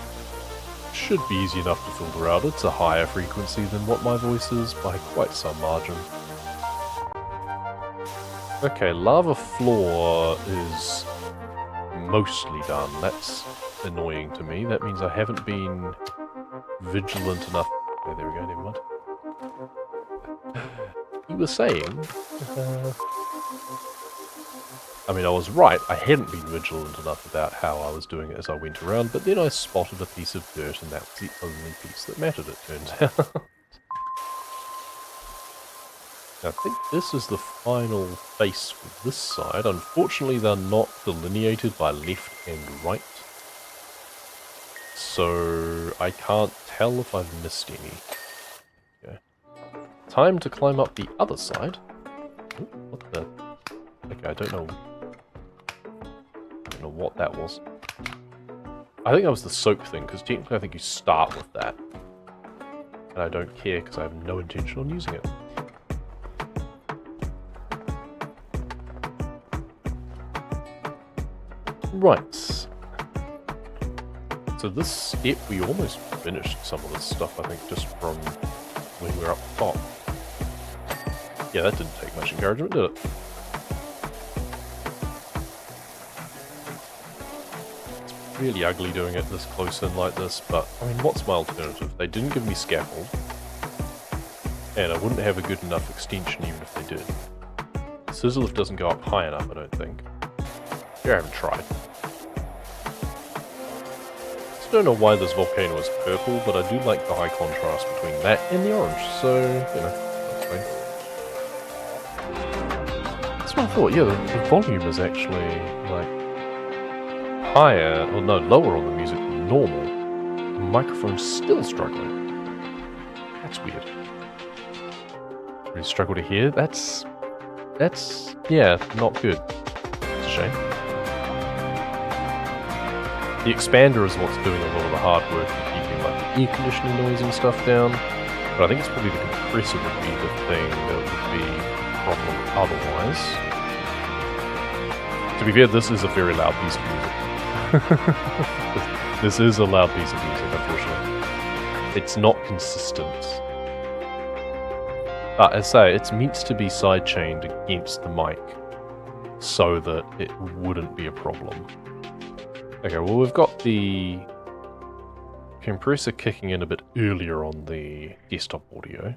should be easy enough to filter out. It's a higher frequency than what my voice is by quite some margin. Okay, lava floor is mostly done. That's annoying to me. That means I haven't been vigilant enough. Oh, there we go, never mind. You were saying... I mean, I was right. I hadn't been vigilant enough about how I was doing it as I went around, but then I spotted a piece of dirt, and that was the only piece that mattered, it turns out. I think this is the final face for this side. Unfortunately, they're not delineated by left and right, so I can't tell if I've missed any. Okay. Time to climb up the other side. Ooh, what the... Okay, I don't know what that was. I think that was the soak thing, because technically I think you start with that. And I don't care, because I have no intention on using it. Right. So this step, we almost finished some of this stuff, I think, just from when we were up top. Yeah, that didn't take much encouragement, did it? Really ugly doing it this close in like this, but I mean, what's my alternative? They didn't give me scaffold, and I wouldn't have a good enough extension even if they did. Scissor lift doesn't go up high enough, I don't think. Yeah, I haven't tried. Still don't know why this volcano is purple, but I do like the high contrast between that and the orange, so, you know, that's fine. That's what I thought, yeah, the volume is actually, like, higher, or no, lower on the music than normal. The microphone's still struggling. That's weird. Really struggle to hear? That's, yeah, not good. It's a shame. The expander is what's doing a lot of the hard work of keeping, like, the air conditioning noise and stuff down. But I think it's probably the compressor would be the thing that would be a problem otherwise. To be fair, this is a very loud piece of music. This is a loud piece of music, unfortunately. It's not consistent. But as I say, it's meant to be sidechained against the mic so that it wouldn't be a problem. Okay, well, we've got the compressor kicking in a bit earlier on the desktop audio.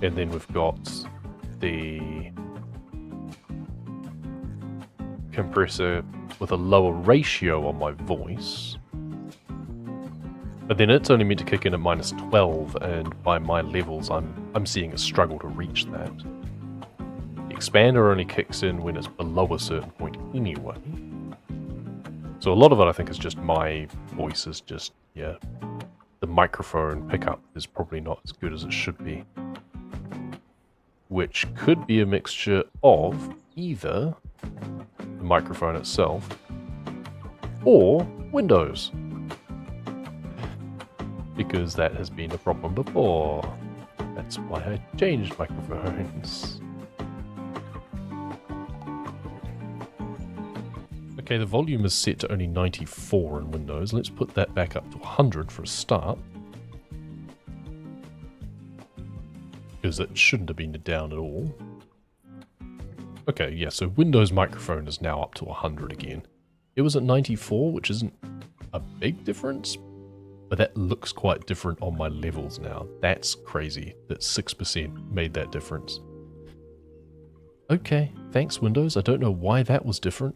And then we've got the compressor with a lower ratio on my voice. But then it's only meant to kick in at -12, and by my levels, I'm seeing a struggle to reach that. The expander only kicks in when it's below a certain point anyway. So a lot of it, I think, is just my voice is just, yeah, the microphone pickup is probably not as good as it should be. Which could be a mixture of either the microphone itself or Windows. Because that has been a problem before. That's why I changed microphones. Okay, the volume is set to only 94 in Windows. Let's put that back up to 100 for a start. Because it shouldn't have been down at all. Okay, yeah, so Windows microphone is now up to 100 again. It was at 94, which isn't a big difference, but that looks quite different on my levels now. That's crazy that 6% made that difference. Okay, thanks Windows. I don't know why that was different,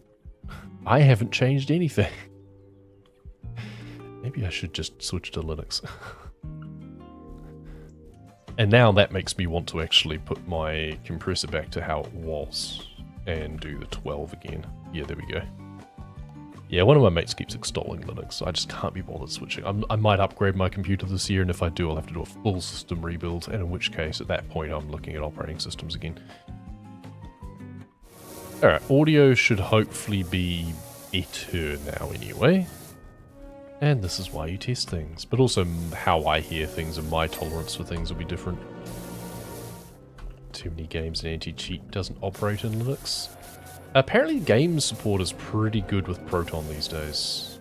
I haven't changed anything. Maybe I should just switch to Linux. And now that makes me want to actually put my compressor back to how it was and do the 12 again. Yeah, there we go. Yeah, one of my mates keeps extolling Linux, so I just can't be bothered switching. I might upgrade my computer this year, and if I do, I'll have to do a full system rebuild, and in which case, at that point, I'm looking at operating systems again. Alright, audio should hopefully be better now anyway. And this is why you test things, but also how I hear things and my tolerance for things will be different. Too many games and anti-cheat doesn't operate in Linux. Apparently game support is pretty good with Proton these days.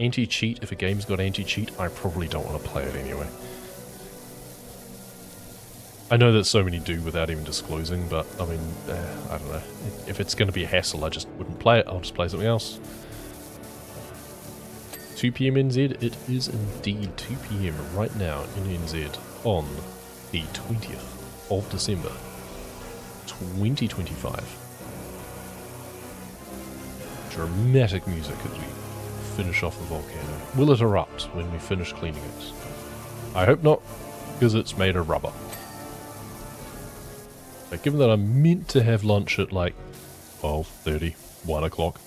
Anti-cheat, if a game's got anti-cheat, I probably don't want to play it anyway. I know that so many do without even disclosing, but I mean, I don't know. If it's going to be a hassle, I just wouldn't play it. I'll just play something else. 2 PM NZ, it is indeed 2 PM right now in NZ on the 20th of December, 2025. Dramatic music as we finish off the volcano. Will it erupt when we finish cleaning it? I hope not, because it's made of rubber. But given that I'm meant to have lunch at like 12:30, 1 o'clock,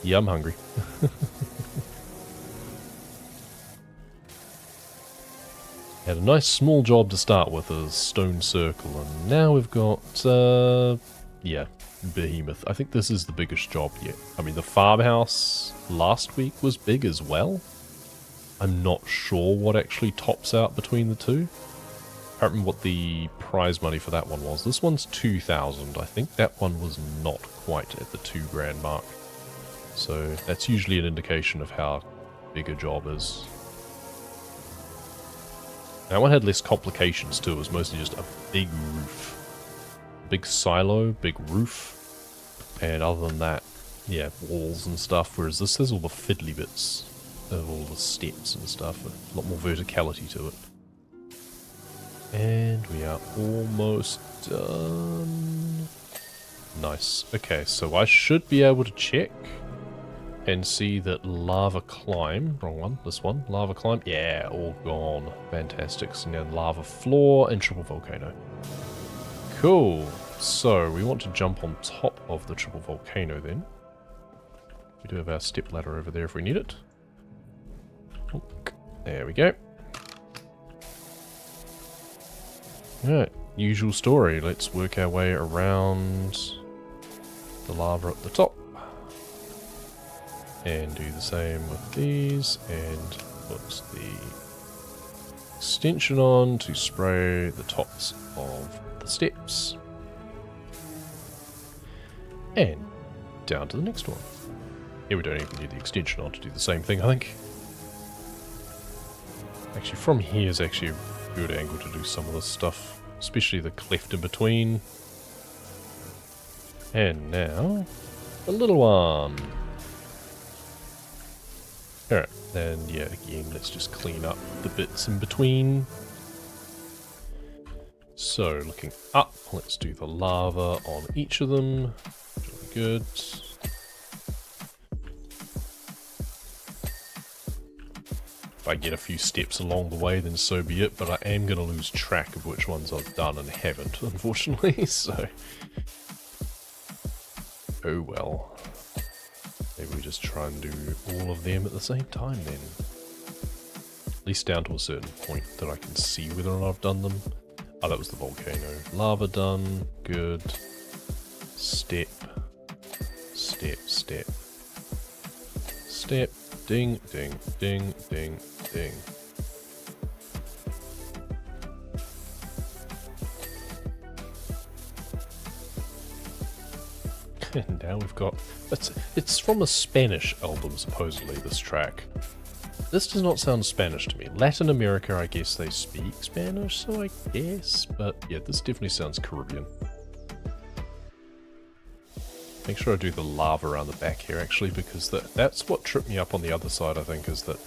yeah, I'm hungry. Had a nice small job to start with, a stone circle, and now we've got, yeah, behemoth. I think this is the biggest job yet. I mean, the farmhouse last week was big as well. I'm not sure what actually tops out between the two. I can't remember what the prize money for that one was. This one's 2,000. I think that one was not quite at the $2,000 mark. So that's usually an indication of how big a job is. That one had less complications too. It was mostly just a big roof. Big silo, big roof, and other than that, yeah, walls and stuff, whereas this has all the fiddly bits of all the steps and stuff, a lot more verticality to it. And we are almost done. Nice. Okay, so I should be able to check and see that lava climb, wrong one, this one, lava climb, yeah, all gone. Fantastic. So now lava floor and triple volcano. Cool. So we want to jump on top of the triple volcano then. We do have our step ladder over there if we need it. There we go. Alright, usual story. Let's work our way around the lava at the top. And do the same with these, and put the extension on to spray the tops of the steps. And down to the next one. Here we don't even need the extension on to do the same thing, I think. Actually, from here is actually a good angle to do some of this stuff, especially the cleft in between. And now, the little one. Alright, and yeah, again, let's just clean up the bits in between. So, looking up, let's do the lava on each of them. Really good. If I get a few steps along the way, then so be it, but I am going to lose track of which ones I've done and haven't, unfortunately, so... Oh well. Maybe we just try and do all of them at the same time then. At least down to a certain point that I can see whether or not I've done them. Oh, that was the volcano. Lava done. Good. Step. Step, step. Step. Ding, ding, ding, ding, ding. And now we've got... It's from a Spanish album, supposedly, this track. This does not sound Spanish to me. Latin America, I guess they speak Spanish, so I guess. But yeah, this definitely sounds Caribbean. Make sure I do the lava around the back here, actually, because that's what tripped me up on the other side, I think, is that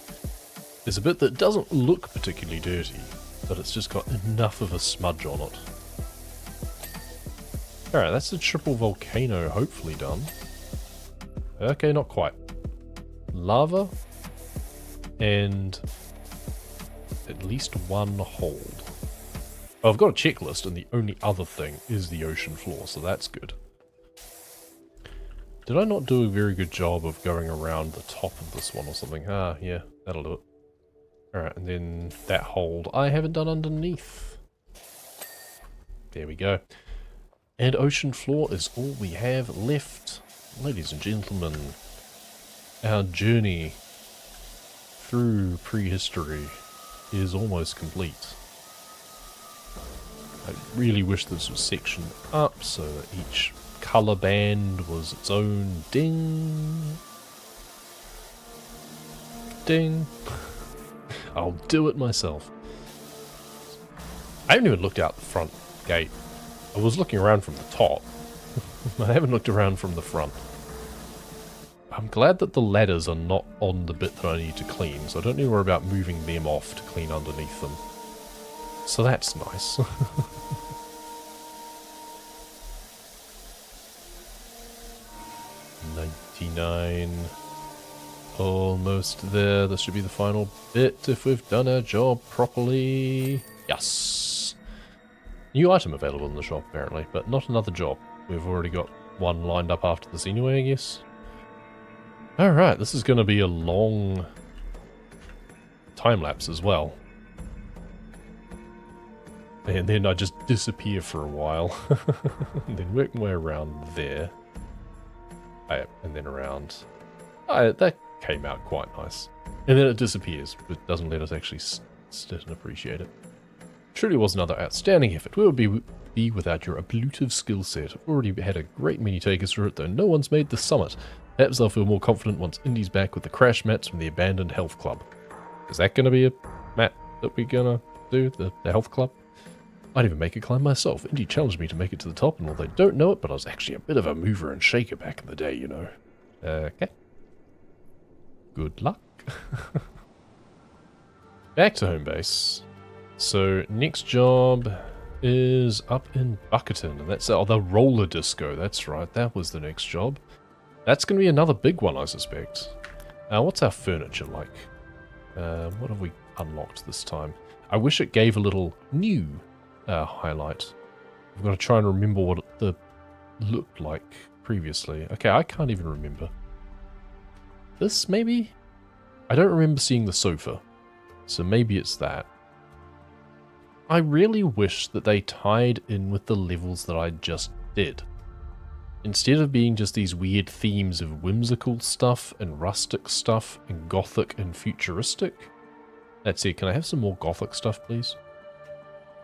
there's a bit that doesn't look particularly dirty, but it's just got enough of a smudge on it. Alright, that's the triple volcano hopefully done. Okay, not quite. Lava and at least one hold. Oh, I've got a checklist, and the only other thing is the ocean floor, so that's good. Did I not do a very good job of going around the top of this one or something? Ah, yeah, that'll do it. Alright, and then that hold I haven't done underneath. There we go. And ocean floor is all we have left. Ladies and gentlemen, our journey through prehistory is almost complete. I really wish this was sectioned up so that each colour band was its own ding. Ding. I'll do it myself. I haven't even looked out the front gate. I was looking around from the top. I haven't looked around from the front. I'm glad that the ladders are not on the bit that I need to clean, so I don't need to worry about moving them off to clean underneath them. So that's nice. $99. Almost there. This should be the final bit if we've done our job properly. Yes. New item available in the shop apparently, but not another job. We've already got one lined up after this anyway, I guess. Alright, this is going to be a long time-lapse as well. And then I just disappear for a while. And then work my way around there. And then around... that came out quite nice. And then it disappears, but doesn't let us actually sit and appreciate it. Truly was another outstanding effort. We would be without your ablutive skill set. We've already had a great many takers through it, though no one's made the summit. Perhaps I'll feel more confident once Indy's back with the crash mats from the abandoned health club. Is that going to be a mat that we're going to do, the health club? I'd even make a climb myself. Indy challenged me to make it to the top, and well, they don't know it, but I was actually a bit of a mover and shaker back in the day, you know. Okay. Good luck. Back to home base. So, next job is up in Bucketon, and that's the roller disco. That's right, that was the next job. That's going to be another big one, I suspect. What's our furniture like? What have we unlocked this time? I wish it gave a little new highlight. I've got to try and remember what it looked like previously. Okay, I can't even remember. This, maybe? I don't remember seeing the sofa, so maybe it's that. I really wish that they tied in with the levels that I just did. Instead of being just these weird themes of whimsical stuff and rustic stuff and gothic and futuristic. That's it, can I have some more gothic stuff, please?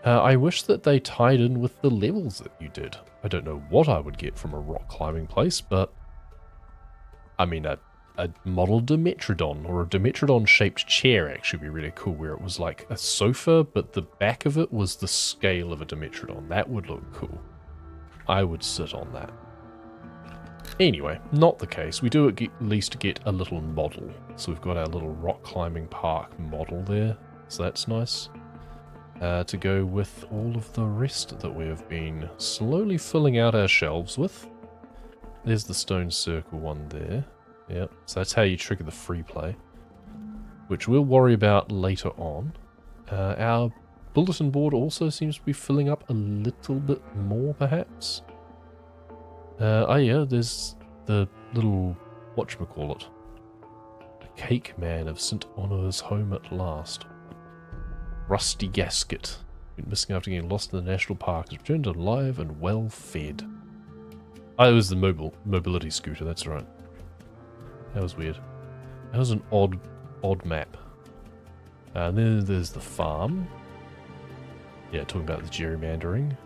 I wish that they tied in with the levels that you did. I don't know what I would get from a rock climbing place, but... I mean, a model Dimetrodon, or a Dimetrodon-shaped chair actually would be really cool, where it was like a sofa, but the back of it was the scale of a Dimetrodon. That would look cool. I would sit on that. Anyway, not the case. We do at least get a little model. So we've got our little rock climbing park model there. So that's nice. To go with all of the rest that we have been slowly filling out our shelves with. There's the stone circle one there. Yep, so that's how you trigger the free play. Which we'll worry about later on. Our bulletin board also seems to be filling up a little bit more, perhaps. Oh yeah, there's the little, whatchamacallit, the cake man of St. Honor's home at last. Rusty gasket. Been missing after getting lost in the national park. Has returned alive and well fed. Oh, it was the mobility scooter, that's right. That was weird. That was an odd map. And then there's the farm. Yeah, talking about the gerrymandering.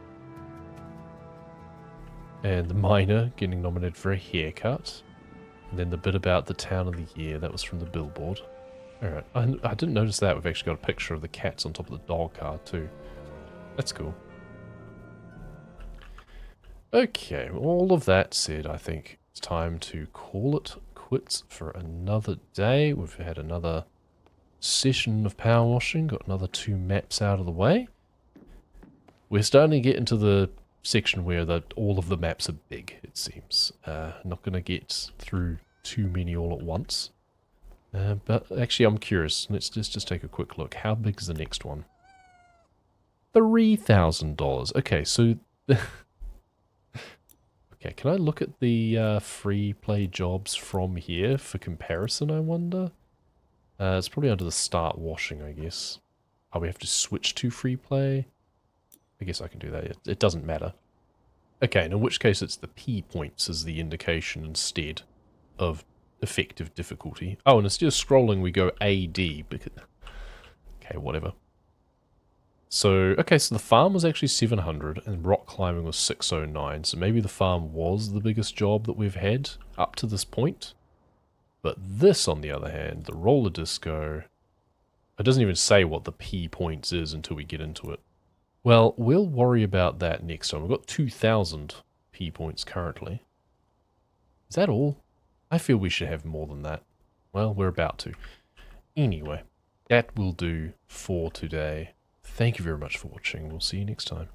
And the miner getting nominated for a haircut. And then the bit about the town of the year, that was from the billboard. Alright, I didn't notice that. We've actually got a picture of the cats on top of the dog card too. That's cool. Okay, all of that said, I think it's time to call it quits for another day. We've had another session of power washing, got another 2 maps out of the way. We're starting to get into the section where all of the maps are big, it seems. Not going to get through too many all at once. But actually, I'm curious. Let's just take a quick look. How big is the next one? $3,000. Okay, so... okay, can I look at the free play jobs from here for comparison, I wonder? It's probably under the start washing, I guess. Oh, we have to switch to free play? I guess I can do that. It doesn't matter. Okay, and in which case it's the P points as the indication instead of effective difficulty. Oh, and instead of scrolling, we go AD. Because... okay, whatever. So, okay, so the farm was actually 700 and rock climbing was 609. So maybe the farm was the biggest job that we've had up to this point. But this, on the other hand, the roller disco, it doesn't even say what the P points is until we get into it. Well, we'll worry about that next time. We've got 2,000 P points currently. Is that all? I feel we should have more than that. Well, we're about to. Anyway, that will do for today. Thank you very much for watching. We'll see you next time.